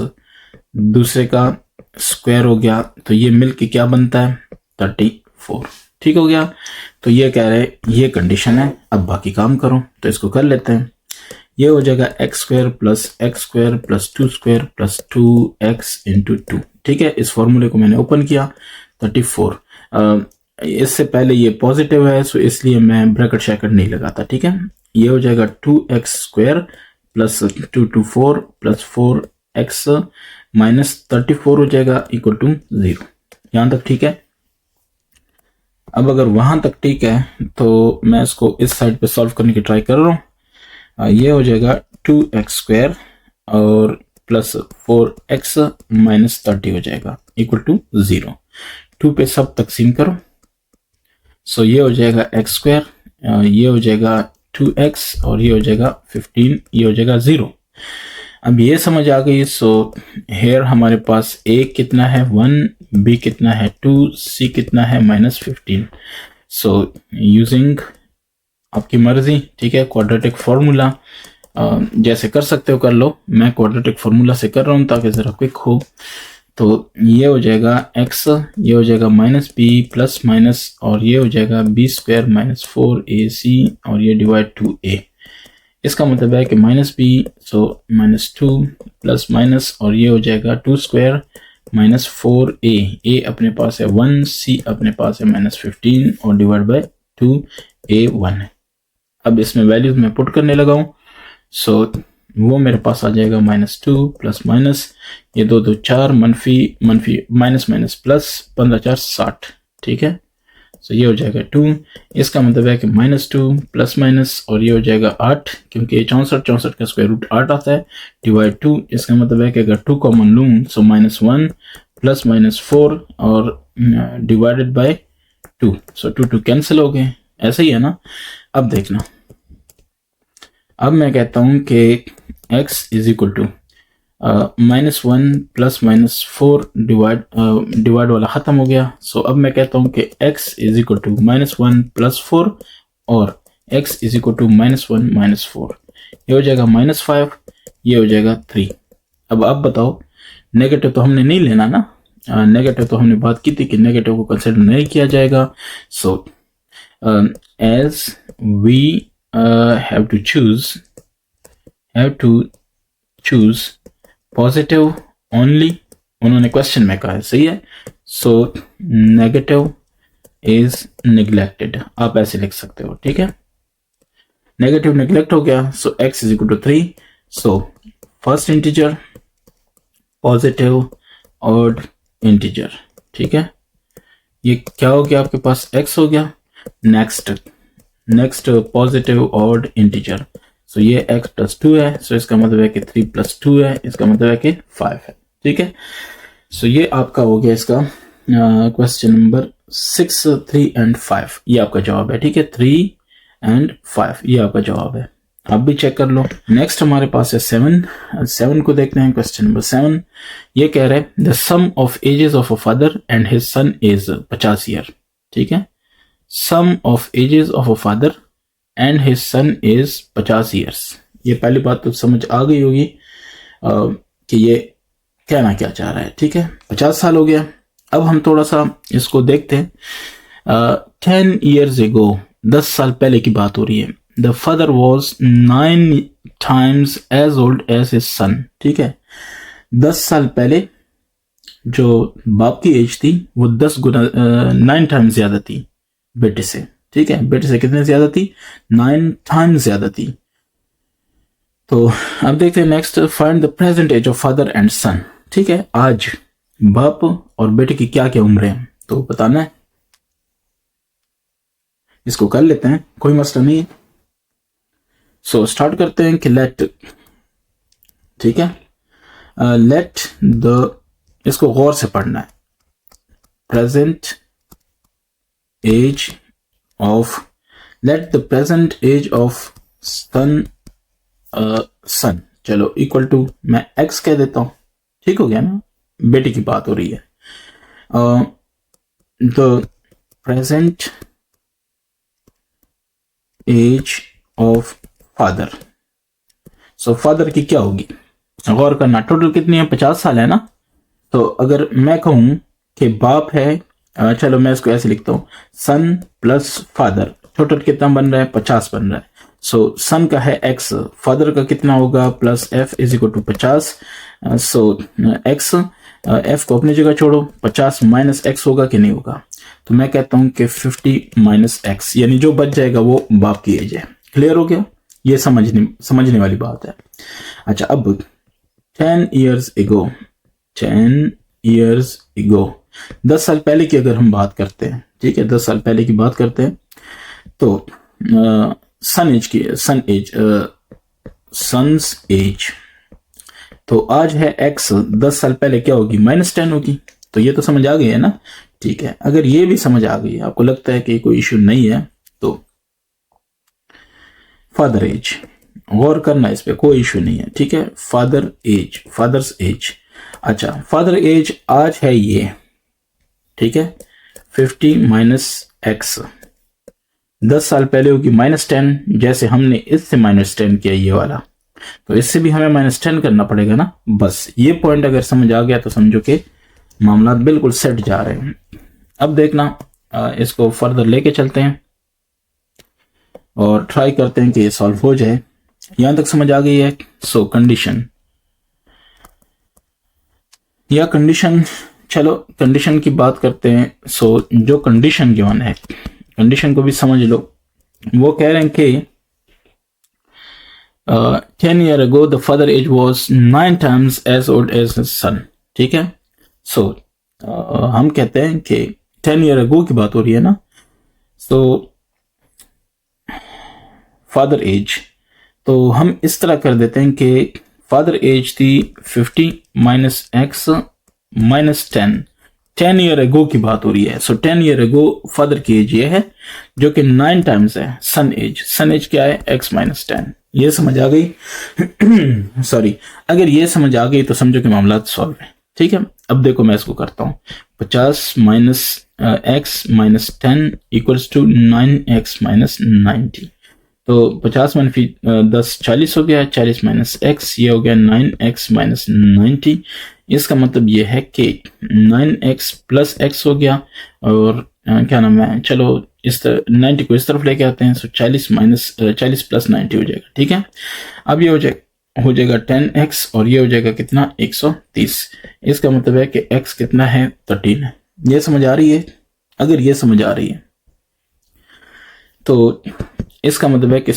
दूसरे का स्क्वायर हो गया, तो ये मिलके क्या बनता है 34, ठीक हो गया। तो ये कह रहे हैं ये कंडीशन है। अब बाकी काम करो, तो इसको कर लेते हैं। ये हो जाएगा x square plus 2 square plus 2x into 2, ठीक है। इस फॉर्मूले को मैंने ओपन किया, 34। इससे पहले ये पॉजिटिव है, सो इसलिए मैं ब्रैकेट शैकेट नहीं लगाता, ठीक है। ये हो जाएगा 2x square plus 2 2 4 plus 4x minus 34 हो जाएगा इक्वल टू 0। यहां तक ठीक है। अब अगर वहां तक ठीक है तो मैं इसको इस साइड पे सॉल्व करने की ट्राई कर रहा हूं। ये हो जाएगा 2x स्क्वायर और प्लस 4x माइनस 30 हो जाएगा इक्वल टू 0। 2 पे सब तकसीम करो, सो ये हो जाएगा x स्क्वायर, ये हो जाएगा 2x और ये हो जाएगा 15, ये हो जाएगा 0। अब ये समझ आ गई। सो हेयर हमारे पास a कितना है 1, b कितना है 2, c कितना है -15। सो यूजिंग आपकी मर्जी, ठीक है, क्वाड्रेटिक फार्मूला जैसे कर सकते हो कर लो। मैं क्वाड्रेटिक फार्मूला से कर रहा हूँ ताकि जरा क्विक हो। तो ये हो जाएगा x, ये हो जाएगा -b प्लस माइनस, और ये हो जाएगा b स्क्वायर माइनस 4ac और ये डिवाइड 2a। इसका मतलब है कि -b, सो -2 प्लस माइनस, और ये हो जाएगा 2 स्क्वायर माइनस 4a, a अपने पास है 1, c अपने पास है -15 और डिवाइड बाय 2a1 है। अब इसमें वैल्यूज मैं पुट करने लगा हूँ। सो वो मेरे पास आ जाएगा -2 प्लस माइनस, ये 2 2 4, मनफी मनफी माइनस माइनस प्लस, 15 4 60, ठीक है। सो ये हो जाएगा 2, इसका मतलब है कि -2 प्लस माइनस, और ये हो जाएगा 8, क्योंकि 64 का स्क्वायर रूट 8 आता है, डिवाइड 2, इसका मतलब है कि अगर 2 कॉमन लूँ सो -1 प्लस -4 और डिवाइडेड बाय 2, सो 2 2 कैंसिल हो गए, ऐसा ही है ना। अब देखना, अब मैं कहता हूं कि x is equal to -1 plus -4 divide वाला खत्म हो गया। सो अब मैं कहता हूं कि x is equal to -1 plus 4 और x इज इक्वल टू -1 -4, ये हो जाएगा -5, ये हो जाएगा 3। अब आप बताओ, नेगेटिव तो हमने नहीं लेना ना, नेगेटिव तो हमने बात की थी कि नेगेटिव को कंसिडर नहीं किया जाएगा। So as we have to choose positive only, उन्होंने क्वेश्चन में कहा है, सही है। सो नेगेटिव इज नेग्लेक्टेड, आप ऐसे लिख सकते हो, ठीक है। नेगेटिव नेग्लेक्ट हो गया, so x is equal to 3। So first integer positive odd integer, ठीक है। ये क्या हो गया, आपके पास x हो गया। नेक्स्ट पॉजिटिव ऑड इंटीजर, सो ये x प्लस 2 है, सो इसका मतलब है कि 3 प्लस 2 है, इसका मतलब है कि 5 है, ठीक है। सो ये आपका हो गया इसका क्वेश्चन नंबर 6, 3 एंड 5, ये आपका जवाब है, ठीक है। 3 एंड 5 ये आपका जवाब है, आप भी चेक कर लो। नेक्स्ट हमारे पास है 7 को देखते हैं। क्वेश्चन नंबर 7 ये कह रहा है the sum of ages of a father and his son is 50 year, ठीक है। Sum of ages of a father and his son is 50 years. ये पहली बात तो समझ आ गई होगी कि ये कहना क्या चाह रहा है, ठीक है। 50 साल हो गया। अब हम थोड़ा सा इसको देखते हैं। 10 years ago, 10 साल पहले की बात हो रही है। The father was 9 times as old as his son, ठीक है। 10 साल पहले जो बाप की एज थी वो 10 गुना 9 times ज्यादा थी बेटे से, ठीक है। बेटे से कितने ज्यादा थी, 9 times ज्यादा थी। तो अब देखते हैं next, find the present age of father and son, ठीक है। आज बाप और बेटे की क्या क्या उम्र है तो बताना है। इसको कर लेते हैं, कोई मसला नहीं है। सो स्टार्ट करते हैं कि लेट, ठीक है। लेट द, इसको गौर से पढ़ना है। Present age of, let the present age of son son, चलो इक्वल टू, मैं x कह देता हूं, ठीक हो गया ना, बेटे की बात हो रही है। The present age of father, so father की क्या होगी, गौर करना। टोटल कितनी है, 50 साल है ना। तो अगर मैं कहूं कि बाप है, चलो मैं इसको ऐसे लिखता हूं, सन प्लस फादर, टोटल कितना बन रहा है, 50 बन रहा है। सो सन का है x, फादर का कितना होगा, plus f is equal to 50। So x, f को अपनी जगह छोड़ो, 50 माइनस x होगा कि नहीं होगा। तो मैं कहता हूं कि 50 माइनस x, यानी जो बच जाएगा वो बाप की एज है। क्लियर हो गया, ये समझने वाली बात है। अच्छा, अब 10 years ago, 10 years ago, 10 साल पहले की अगर हम बात करते हैं, ठीक है, 10 साल पहले की बात करते हैं, तो सन एज की, सन्स एज, तो आज है x, 10 साल पहले क्या होगी, -10 होगी। तो ये तो समझ आ गई है ना, ठीक है। अगर ये भी समझ आ गई, आपको लगता है कि कोई इश्यू नहीं है, तो फादर एज, गौर करना इस पे, कोई इश्यू नहीं है, ठीक है। फादर एज, फादर्स एज, अच्छा फादर एज आज है ये, ठीक है, 50 माइनस x, 10 साल पहले होगी -10, जैसे हमने इससे -10 किया ये वाला, तो इससे भी हमें -10 करना पड़ेगा ना। बस ये पॉइंट अगर समझ आ गया तो समझो कि मामला बिल्कुल सेट जा रहे हैं। अब देखना, इसको फर्दर लेके चलते हैं और ट्राई करते हैं कि ये सॉल्व हो जाए। यहां तक समझ आ गई है। सो कंडीशन, या कंडीशन, चलो कंडीशन की बात करते हैं। सो जो कंडीशन गिवन है, कंडीशन को भी समझ लो। वो कह रहे हैं कि 10 year ago the father age was 9 times as old as his son. ठीक है, सो हम कहते हैं कि 10 year ago की बात हो रही है ना, सो फादर एज, तो हम इस तरह कर देते हैं कि फादर एज थी 50 minus x minus 10 year ago की बात हो रही है। सो 10 ईयर एगो फादर की एज ये है जो कि 9 टाइम्स है सन एज क्या है x माइनस 10। ये समझ आ गई सॉरी, अगर ये समझ आ गई तो समझो कि मामला सॉल्व है। ठीक है, अब देखो मैं इसको करता हूँ, 50 minus x minus 10 equals to 9x minus 90। तो 50 मनफी 10 40 हो गया, 40 माइनस एक्स ये हो गया 9x माइनस 90। इसका मतलब ये है कि 9x प्लस एक्स हो गया, और क्या नाम है, चलो इस 90 को इस तरफ लेके आते हैं। सो 40 माइनस 40 प्लस 90 हो जाएगा। ठीक है, अब ये हो जाएगा 10x और ये हो जाएगा कितना 130। इसका मतलब है कि x कितना है 13 है। ये समझ आ रही है? अगर ये समझ आ रही है तो इसका मतलब है कि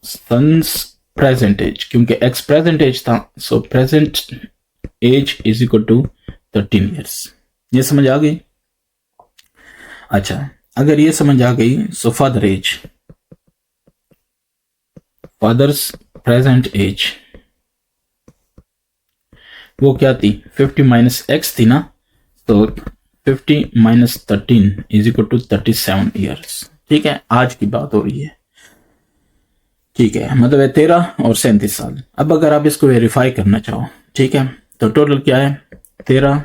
सन्स प्रेजेंट एज, क्योंकि x प्रेजेंट एज था, so present age is equal to 13 years. ये समझ आ गई? अच्छा, अगर ये समझ आ गई so father age, father's present age वो क्या थी 50 माइनस एक्स थी ना, तो 50 minus 13 is equal to 37 years. ठीक है, आज की बात हो रही है। ठीक है, मतलब है 13 और 37 साल। अब अगर आप इसको वेरीफाई करना चाहो, ठीक है, तो टोटल क्या है 13,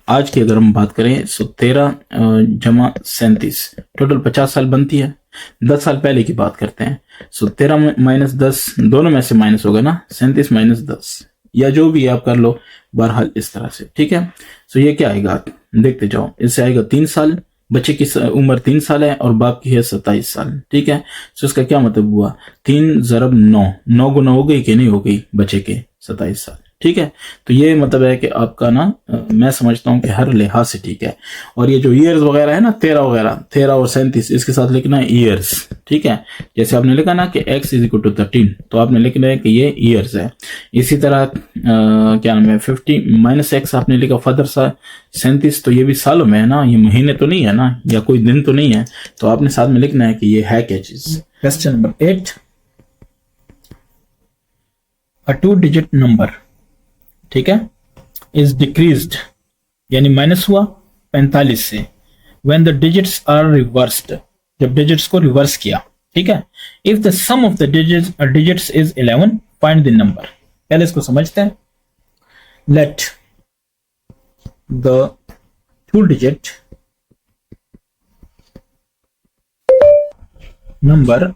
आज की अगर हम बात करें सो 13 जमा 37 टोटल 50 साल बनती है। 10 साल पहले की बात करते हैं, सो 13 माइनस 10 दोनों में से माइनस होगा ना, 37 माइनस 10 या जो भी आप कर लो, बहरहाल इस तरह से। ठीक है, सो ये क्या आएगा देखते जाओ, इससे आएगा 3 साल, बच्चे की उम्र 3 साल है और बाप की है 27 साल। ठीक है, सो इसका क्या मतलब हुआ 3 ज़रब 9 गुना हो गई कि नहीं हो गई बच्चे के 27 साल। ठीक है, तो ये मतलब है कि आपका ना मैं समझता हूं कि हर लिहाज से ठीक है। और ये जो ईयर्स वगैरह है ना 13 और 37 इसके साथ लिखना है ईयर्स। ठीक है, जैसे आपने लिखा ना कि x इज इक्वल टू 13 तो आपने लिखना है कि ये ईयर्स है। इसी तरह क्या नाम है 50 माइनस एक्स आपने लिखा फादर सा 37, तो ये भी सालों में है ना, ये महीने तो नहीं है ना, या कोई दिन तो नहीं है, तो आपने साथ में लिखना है कि ये है क्या चीज। Question number 8, a 2 digit number, ठीक है, इज डिक्रीज्ड यानी माइनस हुआ 45 से, when the digits are reversed, जब डिजिट्स को रिवर्स किया। ठीक है, if the sum of the digits is 11 find the number. पहले इसको समझते हैं। Let the 2 digit number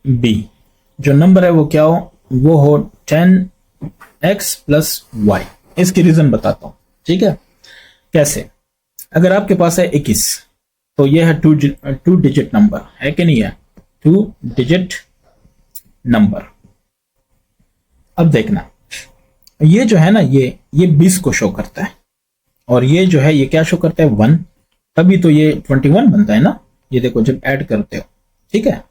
be, जो नंबर है वो क्या हो, वो हो 10x प्लस वाई। इसकी रीजन बताता हूं। ठीक है, कैसे, अगर आपके पास है 21 तो ये है 2 डिजिट नंबर है कि नहीं है, 2 डिजिट नंबर। अब देखना ये जो है ना ये 20 को शो करता है, और ये जो है ये क्या शो करता है 1, तभी तो ये 21 बनता है ना, ये देखो जब ऐड करते हो। ठीक है,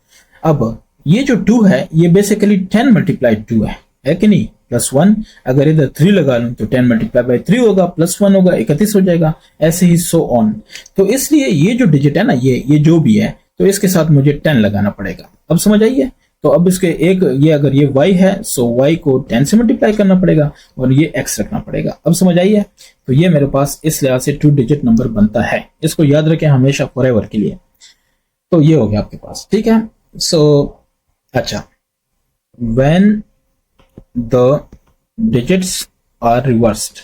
अब ये जो 2 है ये बेसिकली 10 मल्टीप्लाई 2 है कि नहीं, प्लस 1, अगर इधर 3 लगा लूं तो 10 मल्टीप्लाई बाई 3 होगा, प्लस 1 होगा 31 हो जाएगा, ऐसे ही सो ऑन। तो इसलिए ये जो डिजिट है ना ये जो भी है तो इसके साथ मुझे 10 लगाना पड़ेगा। अब समझ आइए, तो अब इसके एक ये अगर ये y है सो y को 10 से मल्टीप्लाई करना पड़ेगा और ये x रखना पड़ेगा। अब समझ आइए, तो ये मेरे पास इस लिहाज से 2 डिजिट नंबर बनता है। इसको याद रखें हमेशा फॉरएवर के लिए। तो ये हो गया आपके पास। ठीक है, सो अच्छा, when the digits are reversed,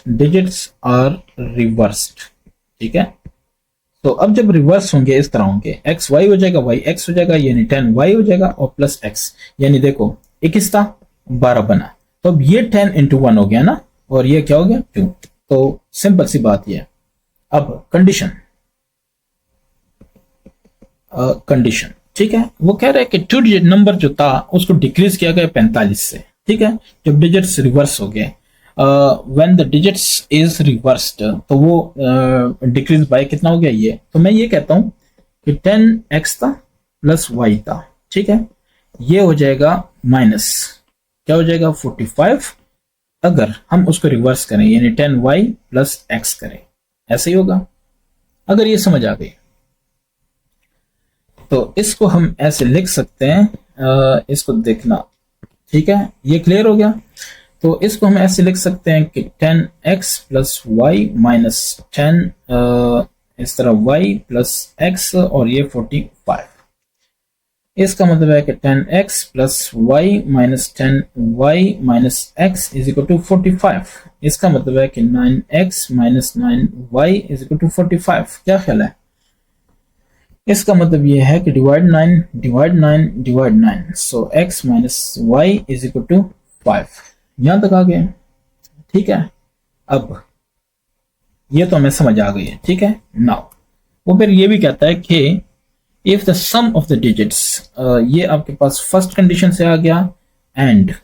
ठीक है, तो अब जब रिवर्स होंगे इस तरह होंगे, x y हो जाएगा, y x हो जाएगा, यानी 10 y हो जाएगा और प्लस x, यानी देखो 21 था 12 बना, तो अब ये 10 इंटू 1 हो गया ना, और ये क्या हो गया 2। तो सिंपल सी बात ये। अब कंडीशन ठीक है, वो कह रहा है कि 2 डिजिट नंबर जो था उसको डिक्रीज किया गया 45 से। ठीक है, जब डिजिट्स रिवर्स हो गए, when the digits is reversed, तो वो डिक्रीज बाय कितना हो गया ये, तो मैं ये कहता हूं कि 10x था प्लस y था। ठीक है, ये हो जाएगा माइनस, क्या हो जाएगा 45, अगर हम उसको रिवर्स करें यानी 10y प्लस एक्स करें, ऐसे ही होगा। अगर ये समझ आ गई तो इसको हम ऐसे लिख सकते हैं, इसको देखना, ठीक है, ये क्लियर हो गया। तो इसको हम ऐसे लिख सकते हैं कि 10x प्लस वाई माइनस 10 इस तरह y प्लस x और ये 45। इसका मतलब है कि 10x plus y minus 10y minus x is equal to 45। इसका मतलब है कि 9x minus 9y is equal to 45। क्या ख्याल है? इसका मतलब ये है कि divide 9 divide 9 divide 9, so x minus y is equal to 5। यहां तक आ गए, ठीक है। अब ये तो हमें समझ आ गई है, ठीक है। नाउ वो फिर ये भी कहता है कि if the sum of the digits, ये आपके पास फर्स्ट कंडीशन से आ गया, एंड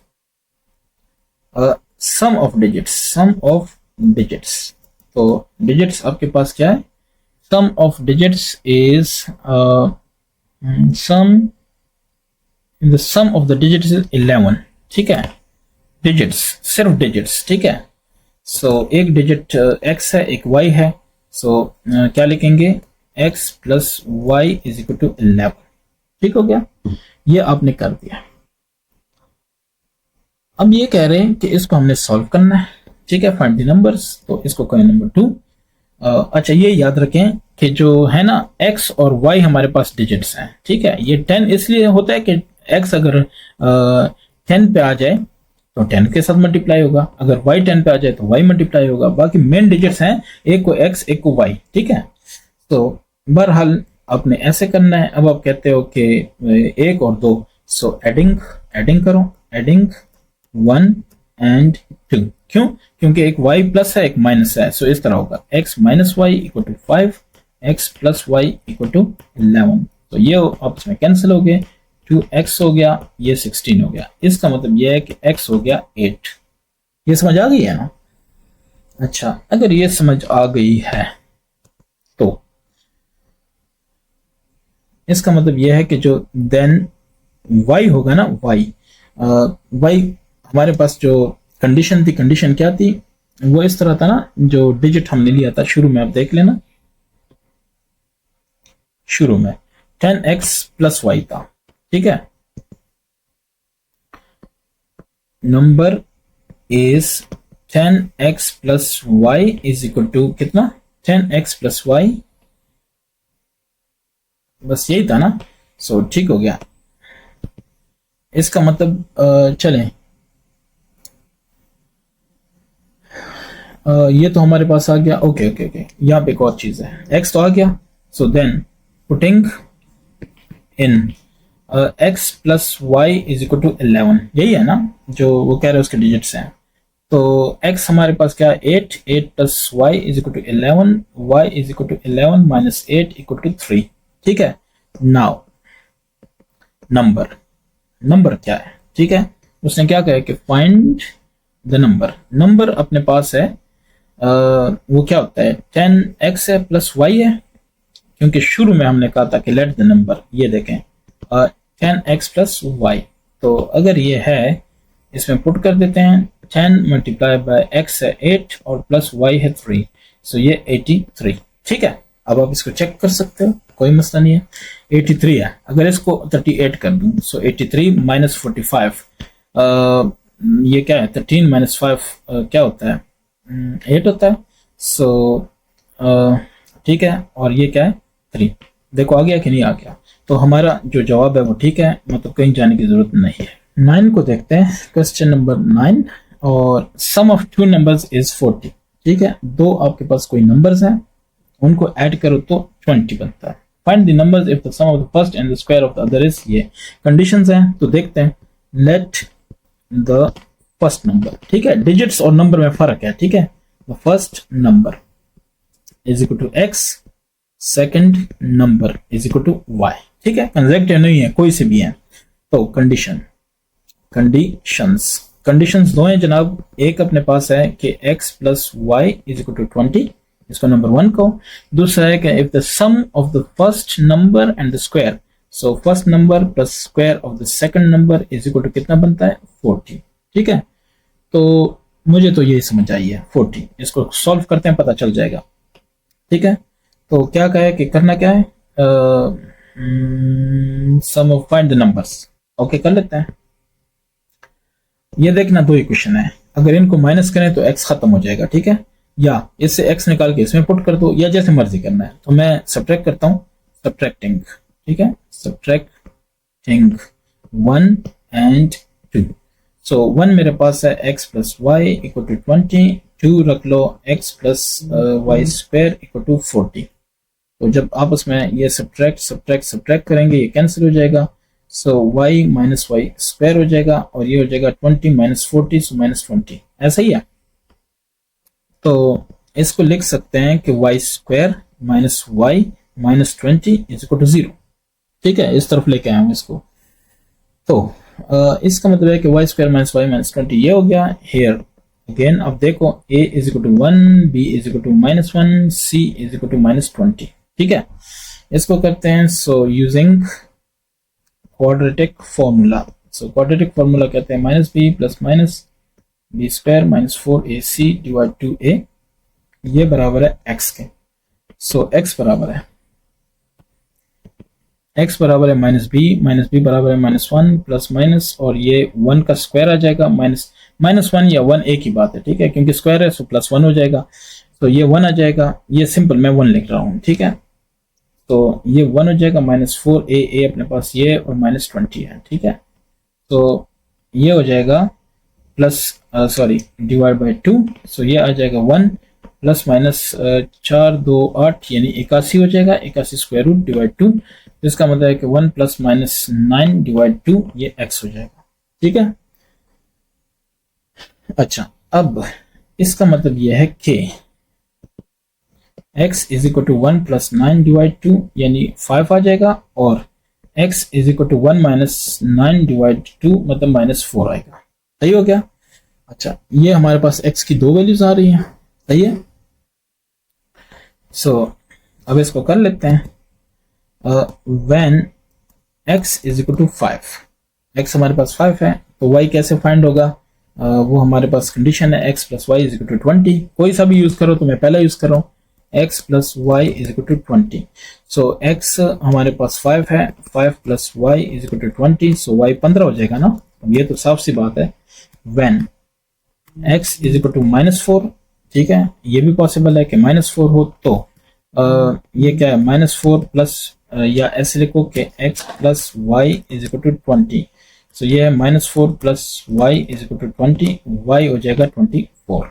सम ऑफ डिजिट्स, तो डिजिट्स आपके पास क्या है, sum of digits is the sum of the digits is 11, ठीक है। डिजिट्स, सिर्फ डिजिट्स, ठीक है। सो एक डिजिट x है, एक y है, सो क्या लिखेंगे, x plus y is equal to 11, ठीक हो गया। ये आपने कर दिया। अब ये कह रहे हैं कि इसको हमने सॉल्व करना है, ठीक है, फाइंड द नंबर्स। तो इसको करें नंबर 2। अच्छा ये याद रखें कि जो है ना x और y हमारे पास डिजिट्स हैं, ठीक है। ये 10 इसलिए होता है कि x अगर 10 पे आ जाए तो 10 के साथ मल्टीप्लाई होगा, अगर y 10 पे आ जाए तो y मल्टीप्लाई होगा। बाकी मेन डिजिट्स हैं, एक को x एक को y, ठीक है। तो बहरहाल आपने ऐसे करना है। अब आप कहते हो कि 1 और 2, सो एडिंग करो, एडिंग 1 एंड 2। क्यों? क्योंकि एक y प्लस है एक माइनस है, सो इस तरह होगा x minus y equal to 5, x plus y equal to 11। तो ये आपस में कैंसिल हो गए, 2x हो गया, ये 16 हो गया। इसका मतलब ये है कि x हो गया 8। ये समझ आ गई है ना? अच्छा, अगर ये समझ आ गई है तो इसका मतलब ये है कि जो देन y होगा ना, y हमारे पास जो कंडीशन थी, कंडीशन क्या थी, वो इस तरह था ना, जो डिजिट हमने लिया था शुरू में, आप देख लेना, शुरू में 10x प्लस वाई था, ठीक है। Number is 10x plus y is equal to कितना, 10x प्लस वाई, बस यही था ना। सो ठीक हो गया। इसका मतलब चलें, ये तो हमारे पास आ गया। ओके ओके ओके, यहाँ पे एक और चीज है, x तो आ गया। So then putting in x plus y is equal to 11, यही है ना जो वो कह रहे हैं उसके डिजिट्स हैं। तो x हमारे पास क्या है, 8 plus y is equal to 11, y is equal to 11 minus 8 equal to 3, ठीक है। नाउ नंबर क्या है, ठीक है। उसने क्या कहा कि फाइंड द नंबर अपने पास है, वो क्या होता है, 10x है प्लस y है, क्योंकि शुरू में हमने कहा था कि लेट द नंबर, ये देखें 10x प्लस y। तो अगर ये है, इसमें पुट कर देते हैं, 10 मल्टीप्लाई बाय x है 8 और प्लस y है 3, सो ये 83, ठीक है। अब आप इसको चेक कर सकते हो, कोई मसला नहीं है। 83 है, अगर इसको 38 कर दूं, सो 83 माइनस 45, ये क्या है, 13 माइनस 5 क्या होता है, 8 होता है। सो ठीक है, और ये क्या है, 3। देखो आ गया कि नहीं आ गया। तो हमारा जो जवाब है वो ठीक है, मतलब कहीं जाने की जरूरत नहीं है। 9 को देखते हैं, क्वेश्चन नंबर 9, और सम ऑफ 2 नंबर्स इज 40, ठीक है। दो आपके पास कोई नंबर्स हैं, उनको ऐड करो तो 20 बनता है। Find the numbers if the sum of the first and the square of the other is, ये कंडीशंस हैं। तो देखते हैं, लेट द फर्स्ट नंबर, ठीक है, डिजिट्स और नंबर में फर्क है, ठीक है। The first number is equal to x, second number is equal to y, ठीक है। कंसेक्टिव नहीं है, कोई से भी है। तो कंडीशंस दो हैं जनाब। एक अपने पास है कि x plus y is equal to 20, इसको नंबर 1 को। दूसरा है कि if the sum of the first number and the square, so first number plus square of the second number is equal to कितना बनता है 40। ठीक है, तो मुझे तो यही समझ आई है 40। इसको सॉल्व करते हैं, पता चल जाएगा। ठीक है, तो क्या कहे कि करना क्या है, sum of find the numbers. Okay, कर लेते हैं। ये देखना दो इक्वेशन है, अगर इनको माइनस करें तो x खत्म हो जाएगा। ठीक है, या इससे x निकाल के इसमें पुट कर दो, या जैसे मर्जी करना है। तो मैं सब्ट्रैक्ट करता हूं, सब्ट्रैक्टिंग। ठीक है, सब्ट्रैक्टिंग 1 एंड 2। सो 1 मेरे पास है x plus y equal to 20, 2 रख लो x plus y square equal to 40। तो जब आपस में ये सब्ट्रैक्ट करेंगे, ये कैंसिल हो जाएगा। सो y माइनस वाई स्क्वायर हो जाएगा, और ये हो जाएगा 20 माइनस 40, सो माइनस 20। ऐसा ही है, तो इसको लिख सकते हैं कि y square minus y minus 20 is equal to 0। ठीक है, इस तरफ लेके आया हूं इसको। तो इसका मतलब है कि y square minus y minus 20 ये हो गया। हेयर अगेन अब देखो, a is equal to 1, b is equal to minus 1, c is equal to minus 20। ठीक है, इसको करते हैं so using quadratic formula. So quadratic formula कहते हैं minus B plus minus b square minus 4ac divide two a, ये बराबर है x के। सो x बराबर है माइनस बी बराबर है माइनस 1 प्लस माइनस, और ये 1 का स्क्वायर आ जाएगा, माइनस 1 या 1 एक ही बात है। ठीक है, क्योंकि स्क्वायर है सो प्लस 1 हो जाएगा, तो ये 1 आ जाएगा। ये सिंपल मैं 1 लिख रहा हूँ। ठीक है, तो ये 1 हो जाएगा, माइनस 4a अपने पास ये, और माइनस 20 है। ठीक है, तो ये हो जाएगा प्लस सॉरी डिवाइड बाई 2। सो ये आ जाएगा 1 प्लस माइनस 4 2 8 यानी 81 हो जाएगा, 81 स्क्वायर रूट डिवाइड 2। इसका मतलब है कि 1 प्लस माइनस 9 डिवाइड 2 ये x हो जाएगा। ठीक है, अच्छा अब इसका मतलब यह है कि x is equal to 1 plus 9 divide 2 यानी 5 आ जाएगा, और x is equal to 1 minus 9 divide 2 मतलब माइनस 4 आएगा। सही हो गया। अच्छा, ये हमारे पास x की दो वैल्यूज आ रही हैं। सही है, सो अब इसको कर लेते हैं। When x is equal to 5, x हमारे पास 5 है, तो y कैसे फाइंड होगा, वो हमारे पास कंडीशन है x plus y is equal to 20। कोई सा भी यूज करो, तो मैं पहला यूज कर रहा हूँ x plus y is equal to 20। So x हमारे पास 5 है, 5 plus y is equal to 20, so y 15 हो जाएगा ना। ये तो साफ सी बात है। When x is equal to minus 4, ठीक है, ये भी पॉसिबल है कि माइनस 4 हो, तो ये क्या है माइनस 4 प्लस या ऐसे लिखो कि x plus y is equal to 20। So ये है minus 4 plus y is equal to 20, y हो जाएगा 24।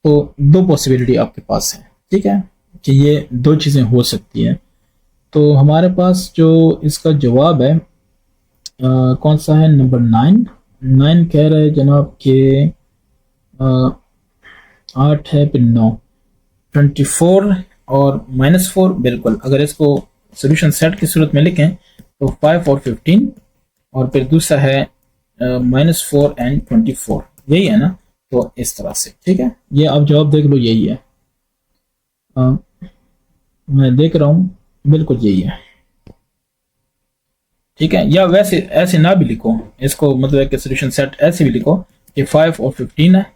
तो दो पॉसिबिलिटी आपके पास है। ठीक है, कि ये दो चीज़ें हो सकती हैं। तो हमारे पास जो इसका जवाब है कौन सा है, नंबर 9 कह रहे हैं जनाब के 8 है, फिर 9 24 और माइनस 4। बिल्कुल, अगर इसको सोल्यूशन सेट की सूरत में लिखें तो 5 और 15, और फिर दूसरा है माइनस 4 एंड 24, यही है ना। तो इस तरह से, ठीक है, ये आप जवाब देख लो, यही है। मैं देख रहा हूँ, बिल्कुल यही है। ठीक है, या वैसे ऐसे ना भी लिखो इसको, मतलब है कि सोल्यूशन सेट ऐसे भी लिखो कि 5 और 15 है।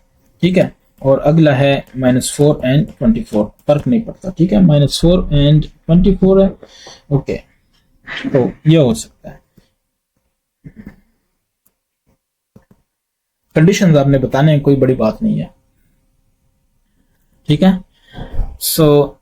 ठीक है, और अगला है माइनस 4 एंड 24, फर्क नहीं पड़ता। ठीक है, माइनस 4 एंड 24 है। ओके, तो ये हो सकता है। कंडीशंस आपने बताने हैं, कोई बड़ी बात नहीं है। ठीक है, सो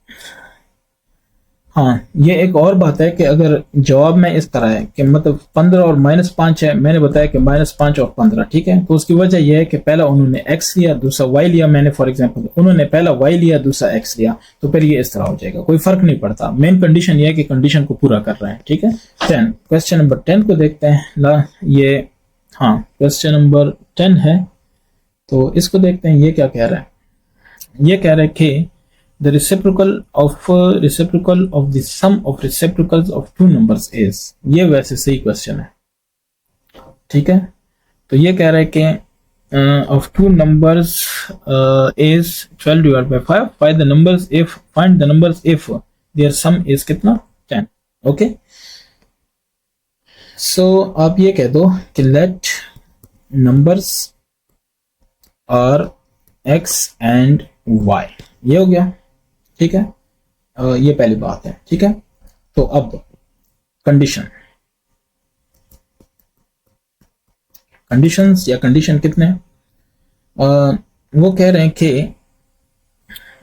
हाँ, ये एक और बात है कि अगर जवाब में इस तरह है कि मतलब 15 और माइनस 5 है, मैंने बताया कि माइनस 5 और 15, ठीक है, तो उसकी वजह यह है कि पहला उन्होंने x लिया, दूसरा y लिया। मैंने फॉर एग्जांपल उन्होंने पहला y लिया, दूसरा x लिया, तो फिर ये इस तरह हो जाएगा, कोई फर्क नहीं पड़ता। मेन कंडीशन ये है कि कंडीशन को पूरा कर रहे हैं। ठीक है, 10 क्वेश्चन नंबर 10 को देखते हैं। ये हाँ क्वेश्चन नंबर 10 है, तो इसको देखते हैं। ये क्या कह रहा है, ये कह रहा है कि the reciprocal of the sum of reciprocals of two numbers is, ये वैसे सही क्वेश्चन है। ठीक है, तो ये कह रहा है कि of two numbers is 12 divided by 5, find the numbers if their sum is कितना 10। ओके, सो आप ये कह दो कि let numbers are x and y, ये हो गया, ठीक है। ये पहली बात है, ठीक है। तो अब कंडीशंस या कंडीशन कितने हैं? वो कह रहे हैं कि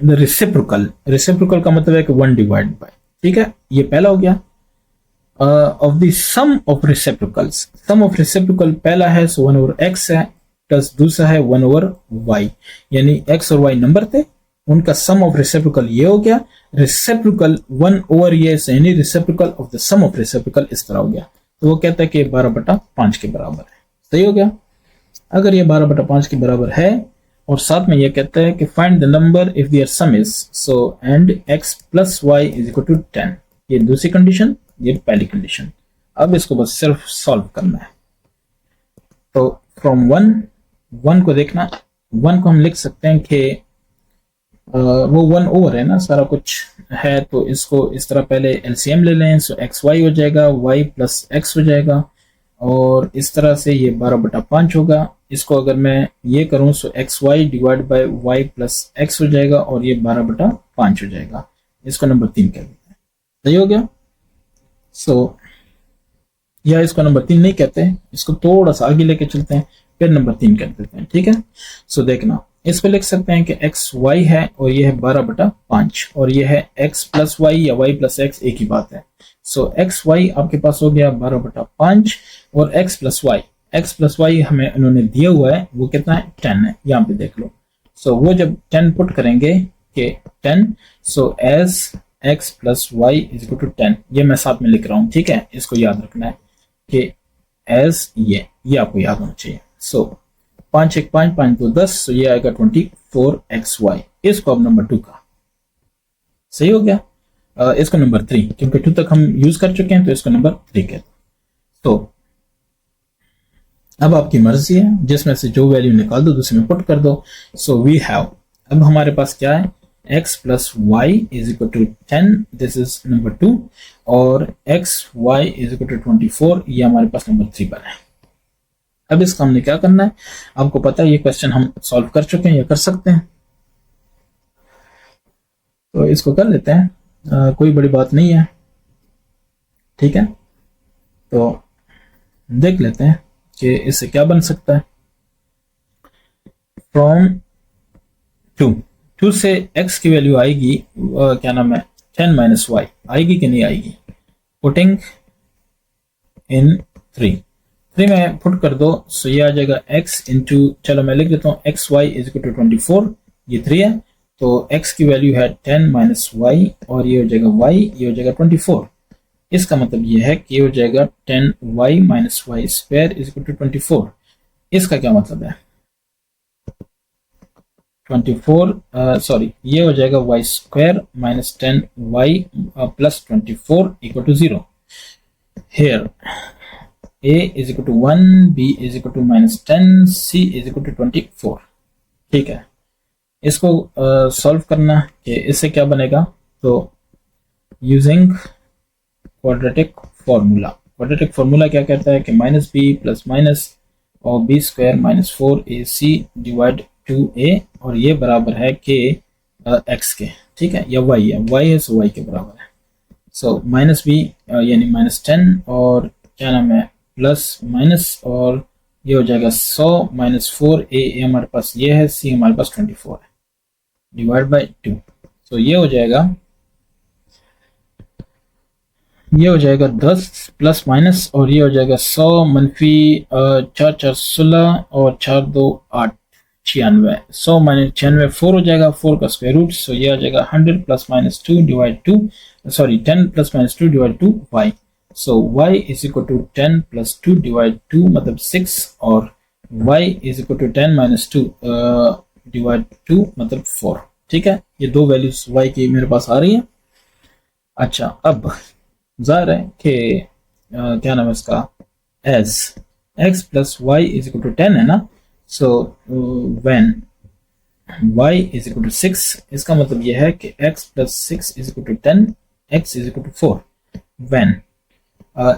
रेसिप्रोकल का मतलब है कि 1 डिवाइड बाय, ठीक है, ये पहला हो गया। Of the sum of reciprocals, sum of reciprocal पहला है सो 1 ओवर एक्स है, प्लस दूसरा है 1 ओवर वाई, यानी एक्स और वाई नंबर थे, उनका सम ऑफ रेसिप्रोकल ये हो गया। रेसिप्रोकल 1 ओवर ये यानी reciprocal of the sum of reciprocal इस तरह हो गया। तो वो कहता है कि 12/5 के बराबर है, सही हो गया। अगर ये 12/5 के बराबर है और साथ में ये कहता है कि find the number if their sum is so and x plus y is equal to 10, ये दूसरी कंडीशन, ये पहली कंडीशन। अब इसको बस सिर्फ सॉल्व करना है। तो फ्रॉम 1 को देखना, 1 को हम लिख सकते हैं कि वो 1 ओवर है ना, सारा कुछ है, तो इसको इस तरह पहले एलसीएम ले लें, सो एक्स वाई हो जाएगा, वाई प्लस एक्स हो जाएगा, और इस तरह से ये 12/5 होगा। इसको अगर मैं ये करूं so x y divide by y plus x हो जाएगा, और ये 12/5 हो जाएगा। इसको नंबर 3 कह देते हैं, सही हो गया। सो या इसको नंबर 3 नहीं कहते, इसको थोड़ा सा आगे लेके चलते हैं, फिर नंबर 3 कह देते हैं, ठीक है। सो देखना, इसको लिख सकते हैं कि एक्स वाई है और ये है 12/5, और ये है एक्स प्लस वाई या वाई प्लस एक्स, एक ही बात है। सो एक्स वाई आपके पास हो गया 12/5, और एक्स प्लस वाई हमें उन्होंने दिया हुआ है, वो कितना है 10 है, यहाँ पे देख लो। सो वो जब 10 पुट करेंगे कि 10, so as x plus y is equal to 10, ये मैं साथ में लिख रहा हूँ, ठीक है, इसको याद रखना है कि एज ये आपको याद होना चाहिए। सो 5 1 5 5 2 10, सो ये आएगा 24xy। इसको अब नंबर 2 का, सही हो गया। इसको नंबर 3, क्योंकि 2 तक हम यूज कर चुके हैं, तो इसको नंबर 3 कहते हैं। तो अब आपकी मर्जी है, जिसमें से जो वैल्यू निकाल दो दूसरे में पुट कर दो। सो वी हैव, अब हमारे पास क्या है, x plus y is equal to 10, this is number 2, और x y is equal to 24, ये हमारे पास नंबर 3 बना है। अब इसका हमने क्या करना है, आपको पता है ये क्वेश्चन हम सॉल्व कर चुके हैं या कर सकते हैं, तो इसको कर लेते हैं, कोई बड़ी बात नहीं है, ठीक है। तो देख लेते हैं कि इससे क्या बन सकता है। फ्रॉम 2 से x की वैल्यू आएगी, क्या नाम है, 10 माइनस वाई, आएगी कि नहीं आएगी। पुटिंग इन 3 में पुट कर दो, सो ये आ जाएगा x इंटू, चलो मैं लिख देता हूँ x y is equal to 24, ये 3 है, तो x की वैल्यू है 10 माइनस वाई, और ये हो जाएगा y, ये हो जाएगा 24। इसका मतलब ये है कि ये हो जाएगा 10y minus y square is equal to 24। इसका क्या मतलब है, 24 सॉरी, ये हो जाएगा y square minus 10y plus 24 equal to 0। Here a is equal to 1, b is equal to minus 10, c is equal to 24, ठीक है। इसको सॉल्व करना कि इससे क्या बनेगा, तो यूजिंग क्वाड्रेटिक फार्मूला क्या कहता है कि माइनस बी प्लस माइनस और B square minus 4ac divide 2a, और ये बराबर है के एक्स के, ठीक है, या वाई है सो वाई के बराबर है। सो माइनस बी यानी माइनस 10, और क्या नाम है, प्लस माइनस, और ये हो जाएगा 100 माइनस 4a हमारे पास ये है, c हमारे पास 24 है, डिवाइड बाई 2। सो ये हो जाएगा 10 प्लस माइनस, और ये हो जाएगा 100 मनफी 4 4 16 और 4 2 8 96, 100 माइनस 96 4 हो जाएगा, 4 का स्क्वायर रूट, सो ये आ जाएगा 100 plus minus 2 divide 2, sorry 10 plus minus 2 divide 2 y। So y is equal to 10 plus 2 divide 2 मतलब 6, और y is equal to 10 minus 2 divide 2 मतलब 4, ठीक है। ये दो वैल्यूज y की मेरे पास आ रही है। अच्छा, अब जाहिर है कि क्या नाम है इसका, as x plus y is equal to 10 है ना, so when y is equal to 6, इसका मतलब यह है कि x plus 6 is equal to 10, x is equal to 4 when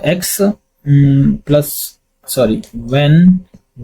x plus sorry when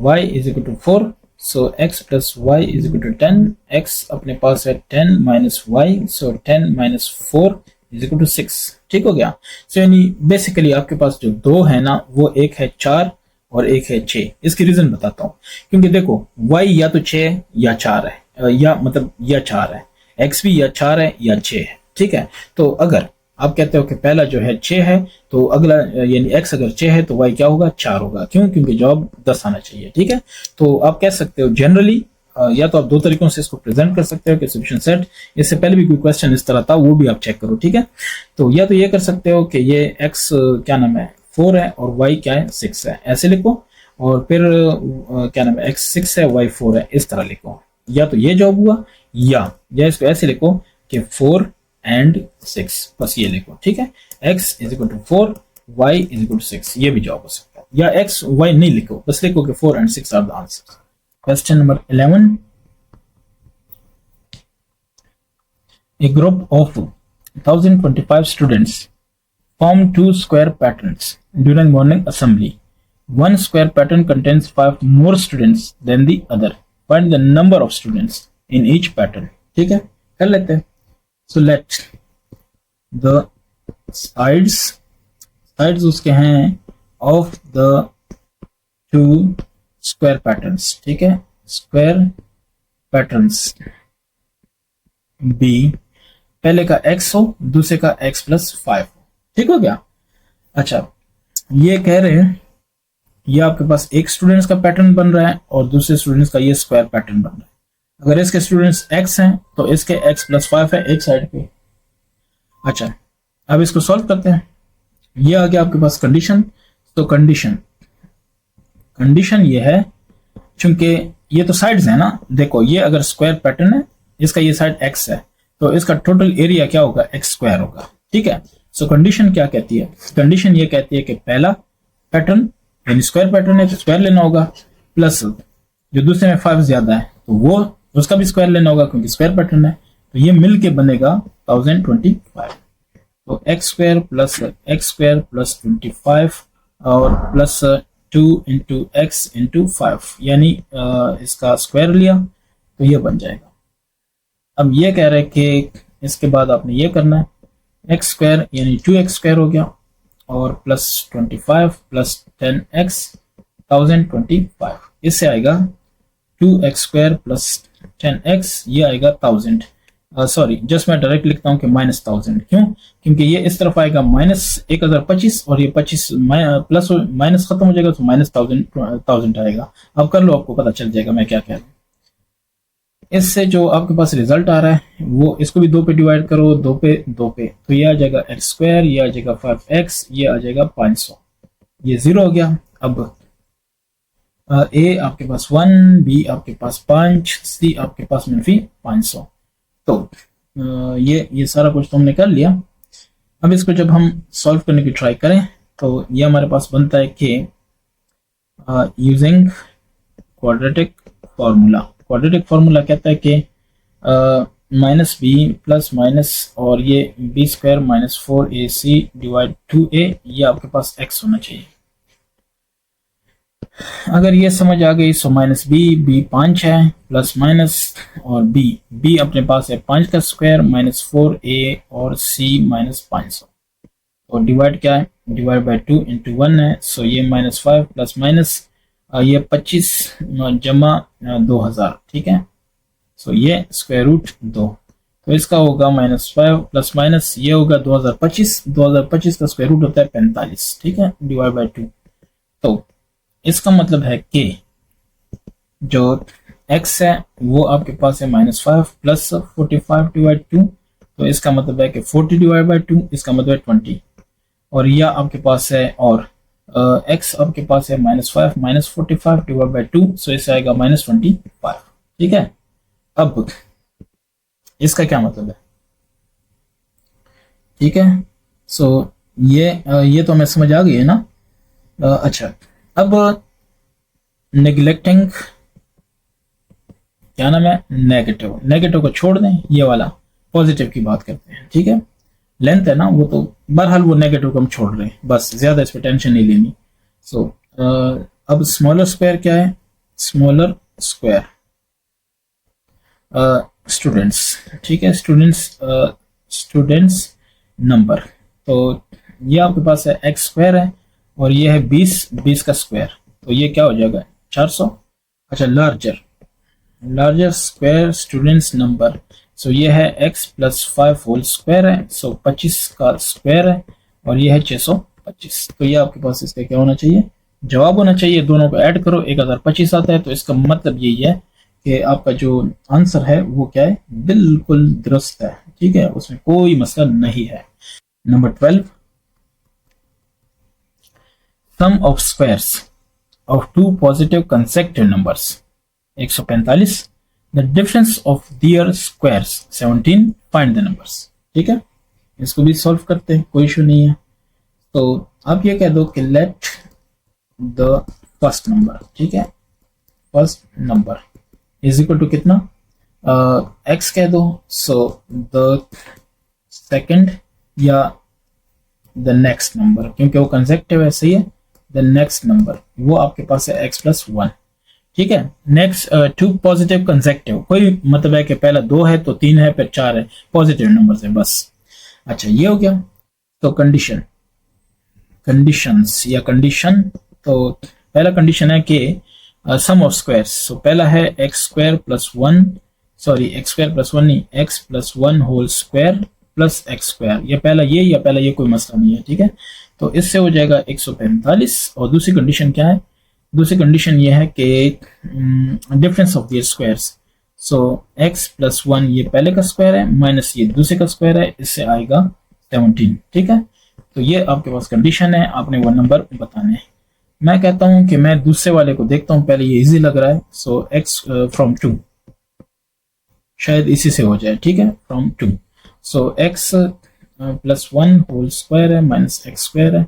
y is equal to 4, so x plus y is equal to 10, x अपने पास है 10 minus y, so 10 minus 4 is equal to 6। ठीक हो गया। सो यानी basically आपके पास जो दो है ना, वो एक है 4 और एक है 6। इसकी रीजन बताता हूँ, क्योंकि देखो y या तो 6 या 4 है, या मतलब या 4 है, x भी या 4 है या 6 है। ठीक है, तो अगर आप कहते हो कि पहला जो है 6 है, तो अगला यानी x अगर 6 है तो y क्या होगा, 4 होगा। क्यों? क्योंकि जवाब 10 आना चाहिए। ठीक है, तो आप कह सकते हो जनरली, या तो आप दो तरीकों से इसको प्रेजेंट कर सकते हो कि सॉल्यूशन सेट, इससे पहले भी कोई क्वेश्चन इस तरह था, वो भी आप चेक करो। ठीक है, तो या तो ये कर सकते हो कि ये x क्या नाम है 4 है और y क्या है 6 है, ऐसे लिखो, और फिर क्या नाम है x 6 है y 4 है, इस तरह लिखो। या तो ये जवाब हुआ, या इसको ऐसे लिखो कि 4 एंड 6, बस ये लिखो। ठीक है, x is equal to 4, y is equal to 6, ये भी जवाब हो सकता है। या x y नहीं लिखो, बस लिखो कि 4 and 6 are the answer. Question number 11, a group of 1025 students form two square patterns during morning assembly. One square pattern contains 5 more students than the other. Find the number of students in each pattern. ठीक है, कर लेते हैं। So let the sides उसके हैं of the two square patterns। ठीक है, square patterns B, पहले का x हो, दूसरे का x प्लस 5 हो। ठीक हो गया। अच्छा, ये कह रहे हैं ये आपके पास एक स्टूडेंट्स का पैटर्न बन रहा है और दूसरे स्टूडेंट्स का ये स्क्वायर पैटर्न बन रहा है। अगर इसके स्टूडेंट्स x हैं तो इसके x प्लस 5 है एक साइड पे। अच्छा, अब इसको सॉल्व करते हैं। ये आ गया आपके पास कंडीशन। तो कंडीशन ये है, चूंकि ये तो साइड्स है ना, देखो ये अगर स्क्वायर पैटर्न है, इसका ये साइड x है, तो इसका टोटल एरिया क्या होगा, x स्क्वायर होगा। ठीक है, सो कंडीशन क्या कहती है, कंडीशन ये कहती है कि पहला पैटर्न यानी स्क्वायर पैटर्न है तो स्क्वायर लेना होगा, प्लस जो दूसरे में 5 ज्यादा है तो वो उसका भी स्क्वायर लेना होगा क्योंकि स्क्वायर पैटर्न है, तो ये मिल के बनेगा 1025। तो x स्क्वायर प्लस 25 और प्लस 2 इंटू एक्स इंटू 5, यानी इसका स्क्वायर लिया तो ये बन जाएगा। अब ये कह रहे हैं कि इसके बाद आपने ये करना है, एक्स स्क्वायर यानी 2x स्क्वायर हो गया और प्लस 25 प्लस 10x 1025, इससे आएगा 2x स्क्वायर प्लस 10x, ये आएगा 1000। सॉरी, जस्ट मैं डायरेक्ट लिखता हूँ कि माइनस 1000। क्यों? क्योंकि ये इस तरफ आएगा माइनस 1025 और ये 25 प्लस माइनस खत्म हो जाएगा तो माइनस 1000 आएगा। अब कर लो, आपको पता चल जाएगा मैं क्या कह रहा हूँ। इससे जो आपके पास रिजल्ट आ रहा है वो इसको भी 2 पे डिवाइड करो, 2 पे तो ये आ जाएगा x स्क्वायर, ये आ जाएगा 5x, ये आ जाएगा 500, ये 0 हो गया। अब a आपके पास 1, b आपके पास 5, c आपके पास -500। तो ये सारा कुछ तो हमने कर लिया। अब इसको जब हम सॉल्व करने की ट्राई करें तो ये हमारे पास बनता है कि यूजिंग क्वाड्रेटिक फार्मूला कहता है कि माइनस बी प्लस माइनस और ये B square minus 4ac divide 2a, ये आपके पास x होना चाहिए। अगर ये समझ आ गई तो माइनस बी 5 है प्लस माइनस और बी अपने पास है 5 का स्क्वायर माइनस 4a और c माइनस 500, और डिवाइड क्या है, डिवाइड बाय 2 इंटू 1 है, सो ये -5 प्लस माइनस ये 25 जमा 2000। ठीक है, सो ये स्क्वायर रूट 2, तो इसका होगा -5 प्लस माइनस ये होगा 2025 का स्क्वायर रूट होता है 45। ठीक है, डिवाइड बाय 2। तो इसका मतलब है कि जो x है वो आपके पास है -5 प्लस 45 डिवाइड 2, तो इसका मतलब है कि 40 डिवाइड बाय 2, इसका मतलब है 20, और यह आपके पास है और x आपके पास है -5 माइनस 45 डिवाइड बाय 2, सो इससे आएगा -25। ठीक है, अब इसका क्या मतलब है, ठीक है, सो ये तो हमें समझ आ गई है ना। अच्छा, अब नेग्लेक्टिंग क्या नाम है, नेगेटिव को छोड़ दें, ये वाला पॉजिटिव की बात करते हैं। ठीक है, लेंथ है ना वो तो बहरहाल वो नेगेटिव को हम छोड़ रहे हैं, बस ज्यादा इस पर टेंशन नहीं लेनी। सो अब स्मॉलर स्क्वायर क्या है? स्मॉलर स्क्वायर स्टूडेंट्स, ठीक है, स्टूडेंट्स नंबर। तो ये आपके पास है एक्स स्क्वायर है और ये है 20 का स्क्वायर, तो ये क्या हो जाएगा 400। अच्छा, लार्जर स्क्वायर स्टूडेंट्स नंबर, सो ये है x प्लस 5 होल स्क्वायर है, सो 25 का स्क्वायर है और ये है 625। तो ये आपके पास इसका क्या होना चाहिए? जवाब होना चाहिए। दोनों को ऐड करो 1025 आता है, तो इसका मतलब यही है कि आपका जो आंसर है वो क्या है? बिल्कुल दुरुस्त है, ठीक है, उसमें कोई मसला नहीं है। Number 12, sum of squares of two positive consecutive numbers 145, the difference of their squares 17, find the numbers. ठीक है, इसको भी सॉल्व करते हैं, कोई इशू नहीं है। तो आप ये कह दो कि लेट द फर्स्ट नंबर, ठीक है, first number is equal to कितना? एक्स कह दो। सो द सेकंड या द नेक्स्ट नंबर, क्योंकि वो कंसेक्टिव है, सही है, द नेक्स्ट नंबर वो आपके पास है एक्स प्लस 1। ठीक है, नेक्स्ट टू पॉजिटिव कंसेक्टिव, कोई मतलब है कि पहला 2 है तो 3 है फिर 4 है, पॉजिटिव नंबर है बस। अच्छा, ये हो गया। तो कंडीशंस या कंडीशन, तो पहला कंडीशन है कि सम ऑफ स्क्वायर्स, सो पहला है x square plus 1, sorry x square plus 1 नहीं, x plus 1 whole square plus x square, ये पहला ये या पहला ये कोई मसला नहीं है। ठीक है, तो इससे हो जाएगा 145। और दूसरी कंडीशन क्या है? दूसरी कंडीशन ये है कि difference of their squares, so x plus 1 ये पहले का स्क्वायर है माइनस ये दूसरे का स्क्वायर है, इससे आएगा 17। ठीक है, तो ये आपके पास कंडीशन है, आपने वो नंबर बताने हैं। मैं कहता हूं कि मैं दूसरे वाले को देखता हूं, पहले ये इजी लग रहा है, सो एक्स फ्रॉम 2 शायद इसी से हो जाए। ठीक है, from 2, so x plus 1 whole square है माइनस एक्स स्क्वायर है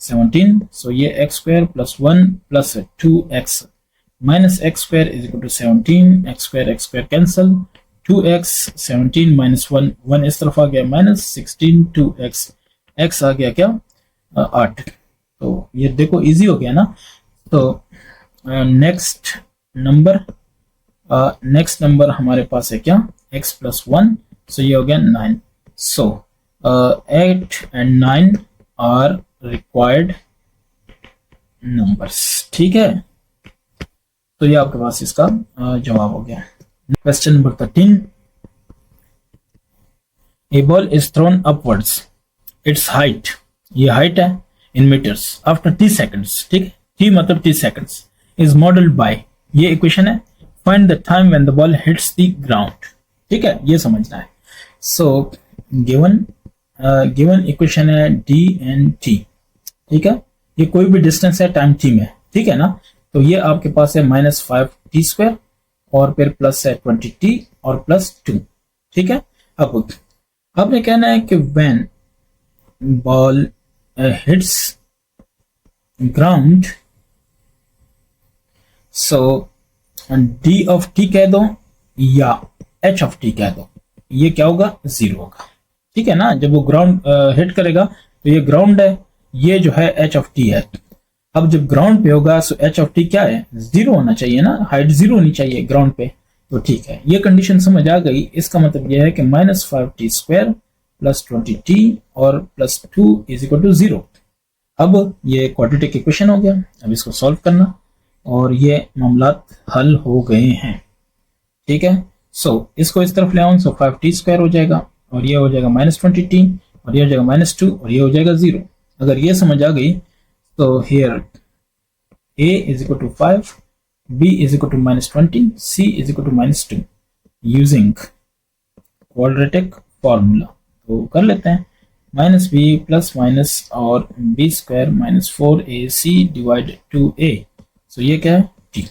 17, सो ये x square plus 1 plus 2x minus x square is equal to 17, x square cancel, 2x 17 minus 1 1 इस तरफ आ गया माइनस 16, 2x x आ गया क्या 8। तो ये देखो इजी हो गया ना। तो नेक्स्ट नंबर हमारे पास है क्या? x प्लस 1, सो ये हो गया 9। सो 8 एंड 9 आर रिक्वायर्ड नंबर्स। ठीक है, तो ये आपके पास इसका जवाब हो गया। Question number 13, A ball is throne upwards, it's height, ये हाइट है इन मीटर्स, आफ्टर 30 सेकंड्स, ठीक है, t मतलब 30 सेकंड्स, इज मॉडल्ड बाय, ये इक्वेशन है, find the time when the ball hits the ground. ठीक है, ये समझना है। सो गिवन इक्वेशन है d एंड t, ठीक है, ये कोई भी डिस्टेंस है टाइम t में, ठीक है ना। तो ये आपके पास है -5t स्क्वायर और फिर प्लस है 20t और प्लस 2। ठीक है, अब आपने कहना है कि when ball hits ground, so d of t कह दो या h ऑफ t कह दो, ये क्या होगा? 0 होगा। ठीक है ना, जब वो ग्राउंड हिट करेगा तो ये ग्राउंड है, ये जो है h ऑफ t है। अब जब ग्राउंड पे होगा सो h ऑफ t क्या है? 0 होना चाहिए ना, हाइट 0 होनी चाहिए ग्राउंड पे। तो ठीक है, ये कंडीशन समझ आ गई। इसका मतलब ये है कि -5t स्क्वायर प्लस 20t और प्लस 2 इज इक्वल टू 0। अब ये क्वाड्रेटिक इक्वेशन हो गया, अब इसको सॉल्व करना और ये मामलात हल हो गए हैं। ठीक है, सो इसको इस तरफ ले आऊं, सो 5t स्क्वायर हो जाएगा और ये हो जाएगा -20t और ये हो जाएगा -2 और ये हो जाएगा 0। अगर ये समझ आ गई तो here a is equal to 5, b is equal to -20, c is equal to -2 using quadratic formula. तो कर लेते हैं, -b प्लस माइनस और b square -4ac divide 2a, so ये क्या है? t।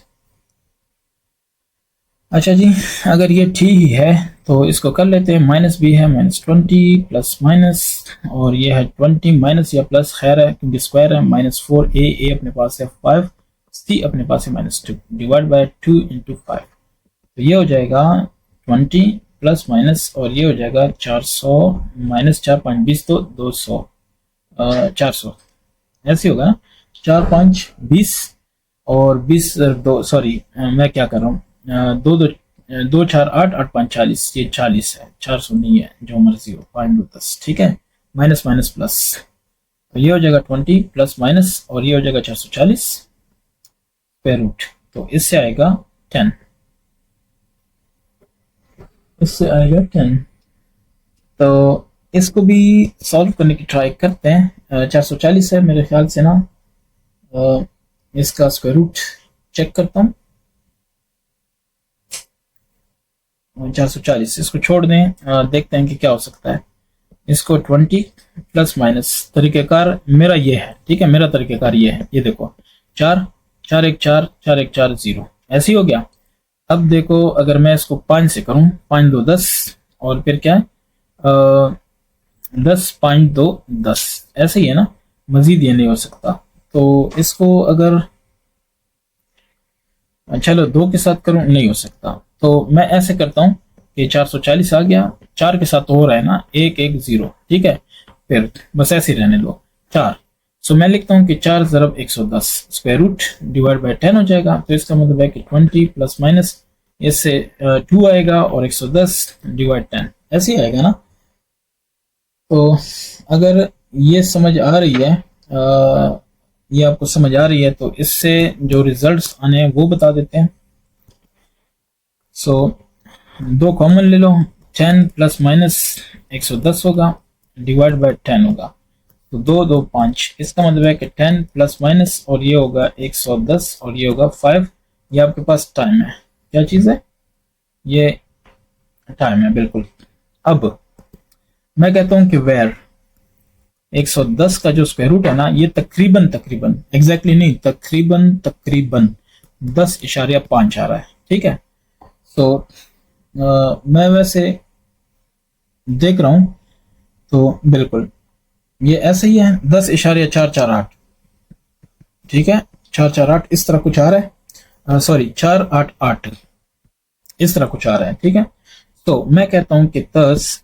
अच्छा जी, अगर ये t ही है तो इसको कर लेते हैं, -b है -20 प्लस माइनस और ये है 20 माइनस या प्लस, खैर है क्योंकि स्क्वायर है, -4a, a अपने पास है 5, c अपने पास है -2 डिवाइड बाय 2 इंटू 5, तो ये हो जाएगा 20 प्लस माइनस और ये हो जाएगा 400 माइनस 4 5 20 तो 200 400 ऐसे होगा ना। 4 5 20 और 20 दो, सॉरी मैं क्या कर रहा हूँ, 2 2 2 4 8 8 5 40, ये 40 है, 400 नहीं है, जो मर्जी हो, पॉइंट 10, ठीक है। माइनस माइनस प्लस, तो ये हो जाएगा 20 प्लस माइनस, और ये हो जाएगा 440 स्क्वायर रूट, तो इससे आएगा 10, इससे आएगा 10। तो इसको भी सॉल्व करने की ट्राई करते हैं। 440 है मेरे ख्याल से ना, इसका स्क्वायर रूट चेक करता हूँ। 440 इसको छोड़ दें, देखते हैं कि क्या हो सकता है। इसको 20 प्लस माइनस, तरीक़ेकार मेरा ये है, ठीक है, मेरा तरीक़ेकार ये है, ये देखो 4 4 1 4 4 1 4 0, ऐसे ही हो गया। अब देखो अगर मैं इसको 5 से करूं, 5 2 10, और फिर क्या है 10 5 2 10, ऐसे ही है ना, मजीद ये नहीं हो सकता। तो इसको अगर चलो 2 के साथ करूं, नहीं हो सकता, तो मैं ऐसे करता हूं कि 440 आ गया, 4 के साथ हो रहा है ना 1 1 0, ठीक है, फिर बस ऐसे ही रहने दो 4। सो मैं लिखता हूं कि 4 ज़रब 110 स्क्वायर रूट डिवाइड बाय 10 हो जाएगा। तो इसका मतलब है कि 20 प्लस माइनस इससे 2 आएगा, और 110 डिवाइड 10, ऐसे ही आएगा ना। तो अगर ये समझ आ रही है, ये आपको समझ आ रही है, तो इससे जो रिजल्ट्स आने हैं वो बता देते हैं। सो 2 कॉमन ले लो, 10 प्लस माइनस 110 होगा, डिवाइड बाय 10 होगा, तो 2 2 5, इसका मतलब है कि 10 प्लस माइनस, और ये होगा 110, और ये होगा 5। ये आपके पास टाइम है, क्या चीज़ है, ये टाइम है, बिल्कुल। अब मैं कहता हूं कि वेर 110 का जो स्क्वायर रूट है ना, ये तकरीबन तकरीबन एग्जैक्टली नहीं, तकरीबन तकरीबन 10.5 आ रहा है, ठीक है। तो मैं वैसे देख रहा हूं, तो बिल्कुल ये ऐसे ही है, 10.448, ठीक है, 448 इस तरह कुछ आ रहा है, सॉरी 488 इस तरह कुछ आ रहा है, ठीक है। तो मैं कहता हूं कि 10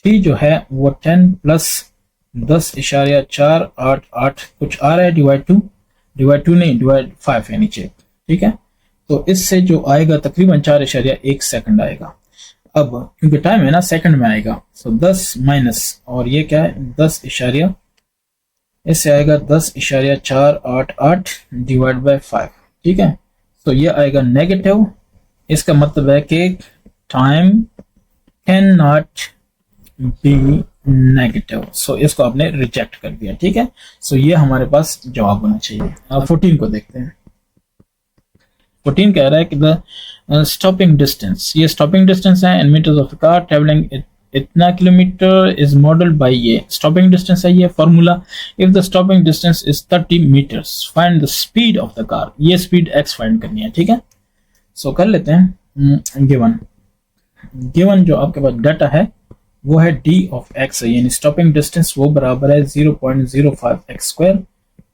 t जो है वो 10 प्लस 10.488 कुछ आ रहा है, डिवाइड टू नहीं, डिवाइड 5 है नीचे, ठीक है। तो इससे जो आएगा तकरीबन 4.1 सेकंड आएगा। अब क्योंकि टाइम है ना, सेकंड में आएगा, तो 10 माइनस, और ये क्या है 10 इशारिया, इससे आएगा 10.488 डिवाइड बाय 5, ठीक है। तो ये आएगा नेगेटिव, इसका मतलब है कि time can not be negative, so इसको आपने रिजेक्ट कर दिया, ठीक है। सो ये हमारे पास जवाब होना चाहिए। अब 14 को देखते हैं। 14 कह रहा है कि द स्टॉपिंग डिस्टेंस, ये स्टॉपिंग डिस्टेंस है in metres of car travelling इतना किलोमीटर इज मॉडल्ड बाय, ये स्टॉपिंग डिस्टेंस है, ये formula. If the stopping distance is 30 metres find the speed of the car, ये स्पीड x फाइंड करनी है, ठीक है। सो कर लेते हैं। गिवन जो आपके पास डाटा है वो है d ऑफ x, यानी स्टॉपिंग डिस्टेंस वो बराबर है 0.05 x स्क्वायर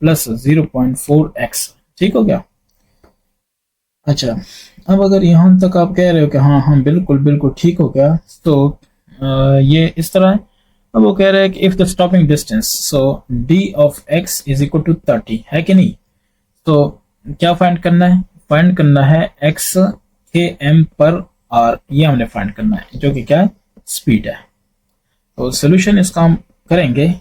प्लस 0.4x, ठीक हो गया। अच्छा, अब अगर यहाँ तक आप कह रहे हो कि हाँ हाँ बिल्कुल बिल्कुल ठीक हो गया, तो ये इस तरह है। अब वो कह रहे हैं कि if the stopping distance, so d of x is equal to 30 है कि नहीं। तो क्या फाइंड करना है, फाइंड करना है x km पर r, ये हमने फाइंड करना है, जो कि क्या है स्पीड है। तो सोल्यूशन इसका हम करेंगे।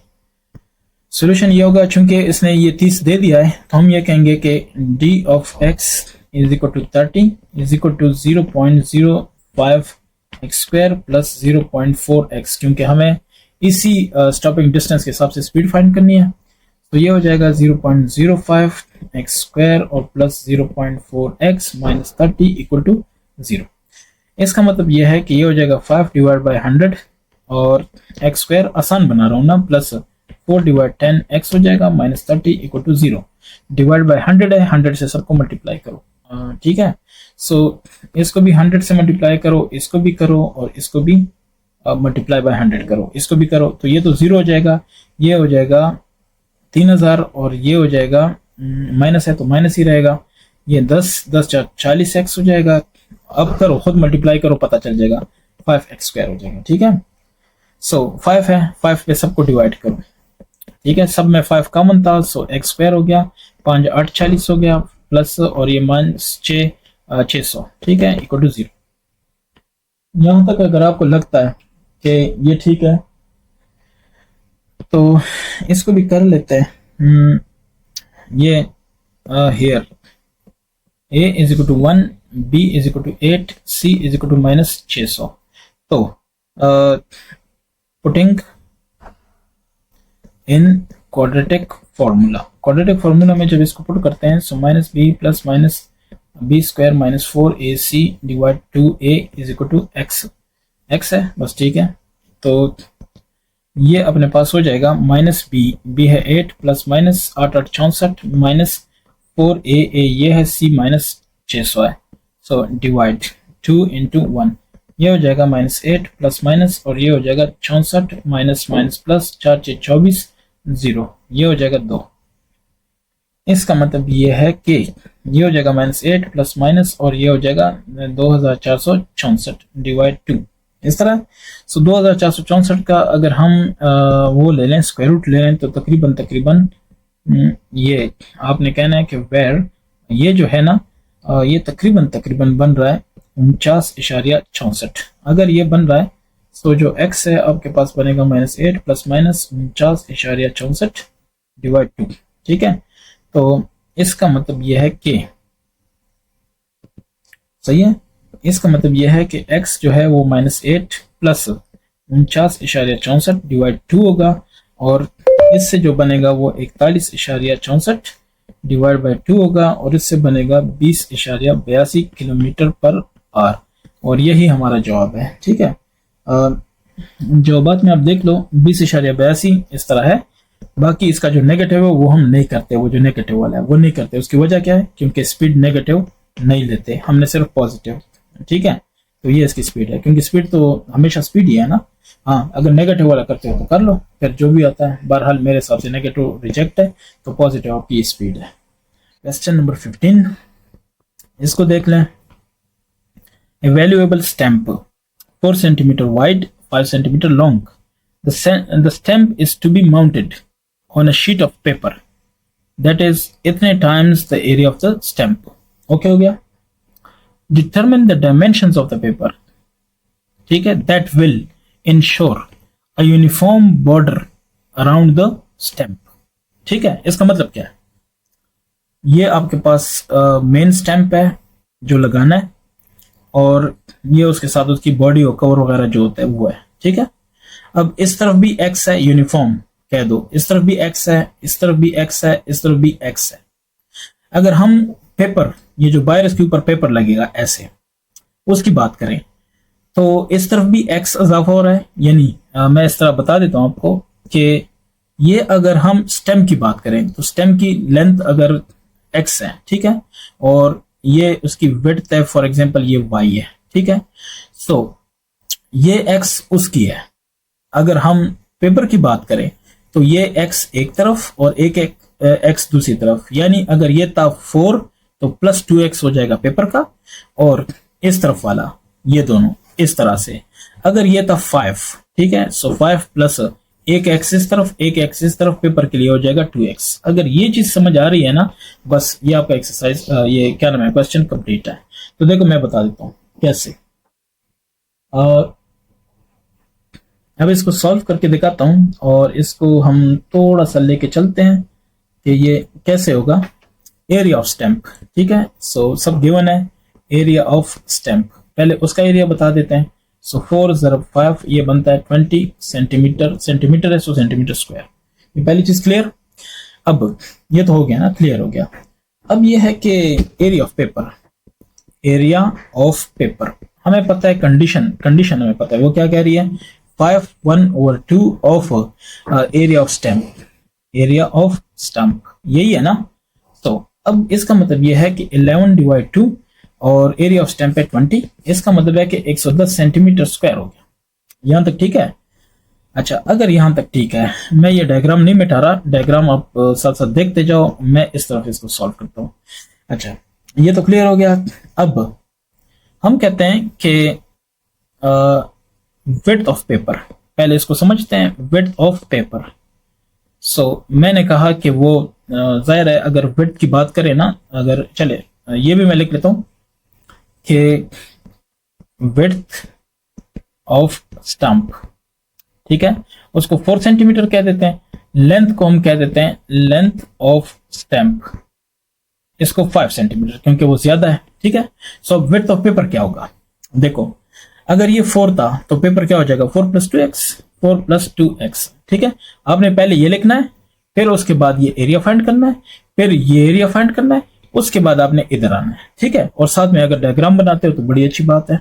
सोल्यूशन ये होगा, चूंकि इसने ये 30 दे दिया है, तो हम ये कहेंगे कि d of x is equal to 30 is equal to 0.05 x square plus 0.4x, क्योंकि हमें इसी स्टॉपिंग डिस्टेंस के हिसाब से स्पीड फाइंड करनी है। तो ये हो जाएगा 0.05 x स्क्वायर और plus 0.4x minus 30 equal to 0। इसका मतलब ये है कि ये हो जाएगा 5 डिवाइड बाई 100, और x स्क्वायर आसान बना रहा हूँ ना, प्लस 4 डिवाइड 10 x हो जाएगा minus 30 equal to 0। Divide by 100 है, 100 से सबको मल्टीप्लाई करो, ठीक है। सो इसको भी 100 से मल्टीप्लाई करो, इसको भी करो, और इसको भी मल्टीप्लाई बाय 100 करो, इसको भी करो, तो ये तो 0 हो जाएगा, ये हो जाएगा 3000, और ये हो जाएगा माइनस है तो माइनस ही रहेगा, ये 10 10 40 x हो जाएगा। अब करो, खुद मल्टीप्लाई करो, पता चल जाएगा 5x स्क्वायर हो जाएगा, ठीक है। सो 5 है, 5 पे सबको डिवाइड करो, ठीक है, सब में 5 कॉमन था, सो x स्क्वायर हो गया। 5 8 40 हो गया प्लस और ये -6 600, ठीक है, इक्वल टू 0। यहां तक अगर आपको लगता है कि ये ठीक है तो इसको भी कर लेते हैं। ये here a is equal to 1, b is equal to 8, c is equal to -600। तो पुटिंग इन क्वाड्रेटिक फार्मूला में जब इसको पुट करते हैं so -b plus -b square -4ac divide 2a is equal to x है बस, ठीक है। तो ये अपने पास हो जाएगा -b है 8 प्लस -8 8 64 -4a ये है c -600 है, सो डिवाइड 2 इंटू 1, ये हो जाएगा -8 प्लस माइनस और ये हो जाएगा 64 माइनस प्लस 4 6 24 0, ये हो जाएगा 2। इसका मतलब ये है कि ये हो जाएगा -8 प्लस माइनस और ये हो जाएगा 2464 डिवाइड 2, इस तरह। सो 2464 का अगर हम वो ले लें, स्क्वायर रूट ले लें, तो तकरीबन ये आपने कहना है कि वेर ये जो है ना ये तकरीबन बन रहा है 49.64। अगर ये बन रहा है तो जो x है आपके पास बनेगा -8 प्लस 49.64 डिवाइड 2, ठीक है। तो इसका मतलब यह है कि सही है, इसका मतलब यह है कि x जो है वो -8 प्लस 49.64 डिवाइड 2 होगा और इससे जो बनेगा वो 41.64 डिवाइड बाई 2 होगा और इससे बनेगा 20.82 किलोमीटर पर आवर, और यही हमारा जवाब है, ठीक है। जवाबात में आप देख लो 20.82 इस तरह है। बाकी इसका जो नेगेटिव है वो हम नहीं करते, वो जो नेगेटिव वाला है वो नहीं करते। उसकी वजह क्या है? क्योंकि स्पीड नेगेटिव नहीं लेते, हमने सिर्फ पॉजिटिव, ठीक है। तो ये इसकी स्पीड है, क्योंकि स्पीड तो हमेशा स्पीड ही है ना। हाँ, अगर नेगेटिव वाला करते हो तो कर लो, फिर जो भी आता है। बहरहाल मेरे हिसाब से नेगेटिव रिजेक्ट है, तो पॉजिटिव आपकी स्पीड है। क्वेश्चन नंबर 15, इसको देख लें। A valuable stamp 4 centimeter wide, 5 centimeter long. The stamp is to be mounted on a sheet of paper that is इतने times the area of the stamp. Okay हो गया? Determine the dimensions of the paper. ठीक है? That will ensure a uniform border around the stamp. ठीक है? इसका मतलब क्या है? ये आपके पास मेन स्टैम्प है जो लगाना है, और ये उसके साथ उसकी बॉडी और कवर वगैरह जो होता है वो है, ठीक है। अब इस तरफ भी एक्स है, यूनिफॉर्म कह दो, इस तरफ भी एक्स है, इस तरफ भी एक्स है, इस तरफ भी एक्स है। अगर हम पेपर, ये जो वायरस के ऊपर पेपर लगेगा ऐसे, उसकी बात करें तो इस तरफ भी एक्स इजाफा हो रहा है। यानी मैं इस तरह बता देता हूं आपको कि ये अगर हम स्टेम की बात करें तो स्टेम की लेंथ अगर एक्स है, ठीक है, और ये उसकी विड्थ है, फॉर एग्जांपल ये वाई है, ठीक है। सो ये एक्स उसकी है। अगर हम पेपर की बात करें तो ये एक्स एक तरफ और एक एक्स दूसरी तरफ, यानी अगर ये था 4 तो प्लस 2x हो जाएगा पेपर का, और इस तरफ वाला ये दोनों इस तरह से। अगर ये था 5, ठीक है, सो 5 प्लस एक एक्स इस तरफ, एक एक्स इस तरफ, पेपर के लिए हो जाएगा 2x। अगर ये चीज समझ आ रही है ना, बस ये आपका एक्सरसाइज, ये क्या नाम है, क्वेश्चन कंप्लीट है। तो देखो मैं बता देता हूं कैसे। अब इसको सॉल्व करके दिखाता हूं, और इसको हम थोड़ा सा लेके चलते हैं कि ये कैसे होगा। एरिया ऑफ स्टैम्प, ठीक है, सो सब गिवन है। एरिया ऑफ स्टैम्प, पहले उसका एरिया बता देते हैं। सो 4 × 5 ये बनता है 20 सेंटीमीटर, सेंटीमीटर है सो सेंटीमीटर स्क्वायर। ये पहली चीज क्लियर। अब ये तो हो गया ना, क्लियर हो गया। अब ये है कि area of paper, area of paper हमें पता है, कंडीशन हमें पता है, वो क्या कह रही है, 5/1/2 of area of stamp, area of stamp, यही है ना। तो अब इसका मतलब ये है कि 11/2 और एरिया ऑफ स्टैम्प है 20, इसका मतलब है कि 110 सेंटीमीटर स्क्वायर हो गया। यहां तक ठीक है। अच्छा, अगर यहां तक ठीक है, मैं ये डायग्राम नहीं मिटा रहा, डायग्राम आप साथ साथ देखते जाओ, मैं इस तरफ इसको सॉल्व करता हूं। अच्छा, ये तो क्लियर हो गया। अब हम कहते हैं कि विड्थ ऑफ पेपर, पहले इसको समझते हैं, विड्थ ऑफ पेपर। सो मैंने कहा कि वो जाहिर है अगर विड्थ की बात करें ना, अगर चले ये भी मैं लिख लेता हूँ कि विड्थ ऑफ स्टंप, ठीक है, उसको 4 सेंटीमीटर कह देते हैं। लेंथ को हम कह देते हैं लेंथ ऑफ स्टैंप, इसको 5 सेंटीमीटर क्योंकि वो ज्यादा है, ठीक है। सो विड्थ ऑफ पेपर क्या होगा, देखो अगर ये 4 था तो पेपर क्या हो जाएगा 4 + 2x, 4 + 2x, ठीक है। आपने पहले ये लिखना है, फिर उसके बाद ये एरिया फाइंड करना है, फिर ये एरिया फाइंड करना है, उसके बाद आपने इधर आना है, ठीक है। और साथ में अगर डायग्राम बनाते हो तो बड़ी अच्छी बात है।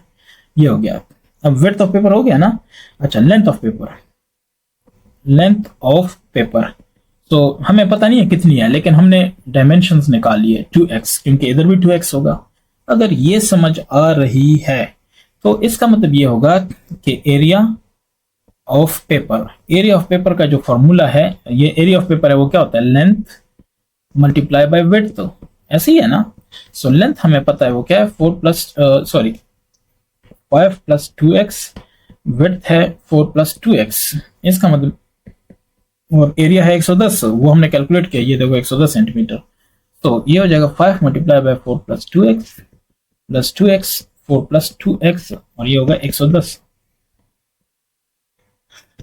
ये हो गया, अब विड्थ ऑफ पेपर हो गया ना। अच्छा, length of paper, length of paper तो हमें पता नहीं है कितनी है, लेकिन हमने डायमेंशंस निकाल लिए 2x, क्योंकि इधर भी 2x होगा। अगर ये समझ आ रही है तो इसका मतलब ये होगा कि area of paper, area of paper का जो फॉर्मूला है, ये एरिया ऑफ पेपर है वो क्या होता है, लेंथ मल्टीप्लाई बाय विड्थ, तो ऐसे ही है ना। सो लेंथ हमें पता है वो क्या है 5 + 2x, विड्थ है 4 + 2x, इसका मतलब, और एरिया है 110, वो हमने कैलकुलेट किया, ये देखो 110 सेंटीमीटर। तो ये हो जाएगा 5 × 4 + 2x + 2x, 4 + 2x, और ये होगा 110।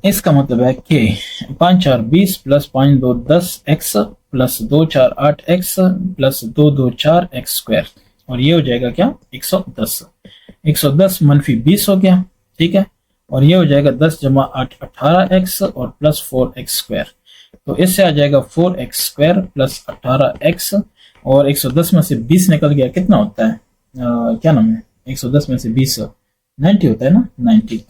इसका मतलब है कि 5 × 4 = 20 + 5 × 2 = 10x + 2 × 4 = 8x + 2 × 2 = 4x², और ये हो जाएगा क्या 110। 110 - 20 हो गया, ठीक है, और ये हो जाएगा 10 + 8 = 18x और +4x²। तो इससे आ जाएगा 4x² + 18x, और 110 में से 20 निकल गया, कितना होता है, क्या नाम है, 110 में से 20 90 होता है ना, 90।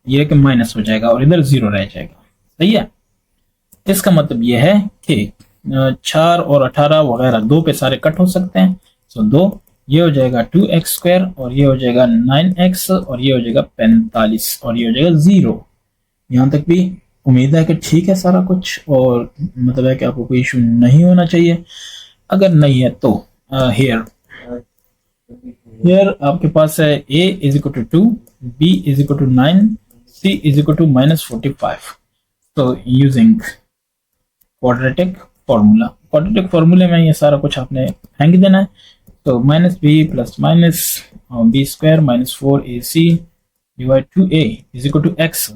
ये कि माइनस हो जाएगा और इधर 0 रह जाएगा, सही है। इसका मतलब ये है कि 4 और 18 वगैरह 2 पे सारे कट हो सकते हैं। सो 2, ये हो जाएगा 2x², और ये हो जाएगा 9x, और ये हो जाएगा 45, और ये हो जाएगा 0। यहाँ तक भी उम्मीद है कि ठीक है सारा कुछ, और मतलब है कि आपको कोई इशू नहीं होना चाहिए। अगर नहीं है तो हेयर आपके पास है a = 2, b = 9, c = -45। तो यूजिंग क्वाड्रेटिक फार्मूला, क्वाड्रेटिक फार्मूले में ये सारा कुछ आपने फेंक देना है। तो -b + -b² - 4ac / 2a = x।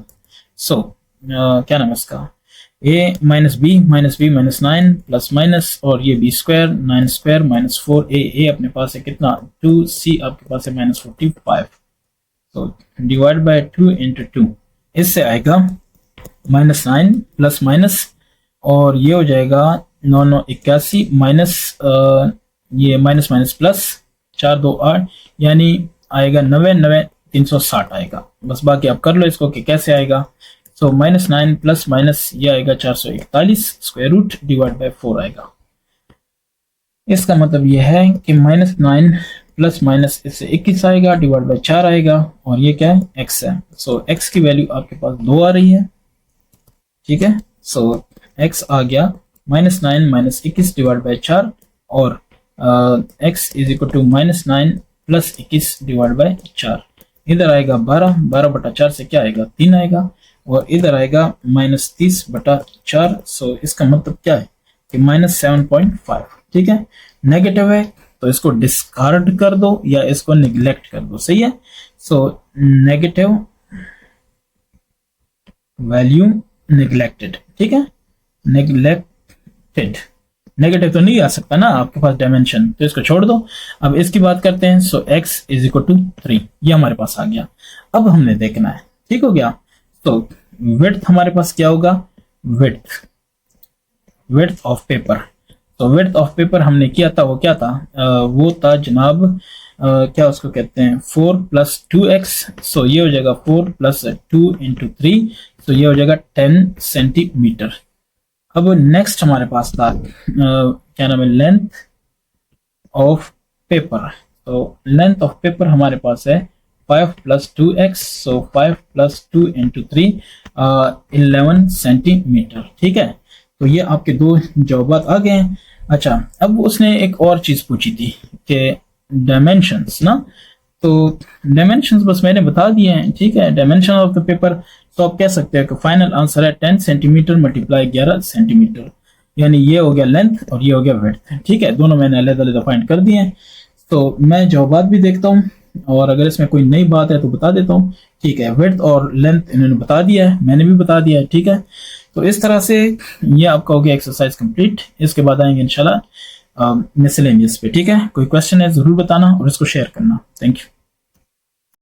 सो क्या नाम है इसका, a - b - b - 9 +- और ये b², 9² - 4a, अपने पास है कितना 2, c आपके पास है -45। तो डिवाइड बाय 2 × 2, इससे आएगा -9 +- और ये हो जाएगा 9 9 81 माइनस ये माइनस प्लस 4 2 8, यानी आएगा 9 9 360 आएगा। बस बाकी आप कर लो इसको कि कैसे आएगा। सो -9 प्लस माइनस ये आएगा 441 स्क्वायर रूट डिवाइड बाय 4 आएगा। इसका मतलब ये है कि -9 प्लस माइनस इससे 21 आएगा डिवाइड बाय 4 आएगा, और ये क्या है x है। सो x की वैल्यू आपके पास 2 आ रही है, ठीक है। सो x आ गया -9 - 21 डिवाइड बाय 4, और x = -9 प्लस 21 डिवाइड बाय 4। इधर आएगा 12, 12/4 से क्या आएगा 3 आएगा, और इधर आएगा -30/4। सो इसका मतलब क्या है कि -7.5, ठीक है। नेगेटिव है तो इसको डिस्कार्ड कर दो या इसको निग्लेक्ट कर दो, सही है। सो नेगेटिव वैल्यू निग्लेक्टेड, ठीक है, नेग्लेक्टेड। नेगेटिव तो नहीं आ सकता ना आपके पास डायमेंशन, तो इसको छोड़ दो। अब इसकी बात करते हैं। सो x = 3, ये हमारे पास आ गया। अब हमने देखना है, ठीक हो गया। तो विड्थ हमारे पास क्या होगा, विड्थ ऑफ पेपर। तो विड्थ ऑफ पेपर हमने किया था, वो क्या था, वो था जनाब क्या उसको कहते हैं 4 + 2x। सो ये हो जाएगा 4 + 2 × 3, तो ये हो जाएगा 10 सेंटीमीटर। अब नेक्स्ट हमारे पास था क्या नाम है, लेंथ ऑफ पेपर। तो लेंथ ऑफ पेपर हमारे पास है 5 + 2x, सो 5 + 2 × 3 11 सेंटीमीटर, ठीक है। तो ये आपके दो जवाब आ गए हैं। अच्छा, अब उसने एक और चीज पूछी थी कि डायमेंशंस ना, तो डायमेंशंस बस मैंने बता दिए हैं, ठीक है। डायमेंशन ऑफ द पेपर, तो आप कह सकते हैं कि फाइनल आंसर है 10 सेंटीमीटर × 11 सेंटीमीटर। यानी ये हो गया लेंथ और ये हो गया विड्थ। ठीक है, दोनों मैंने अलग-अलग फाइंड कर दिए हैं। तो मैं जवाबात भी देखता हूँ और अगर इसमें कोई नई बात है तो बता देता हूँ। ठीक है, विड्थ और लेंथ इन्होंने बता दिया है, मैंने भी बता दिया है। ठीक है, तो इस तरह से ये आपका हो गया एक्सरसाइज कंप्लीट। इसके बाद आएंगे इंशाल्लाह मिसलेनियस पे। ठीक है, कोई क्वेश्चन है जरूर बताना और इसको शेयर करना। Thank you.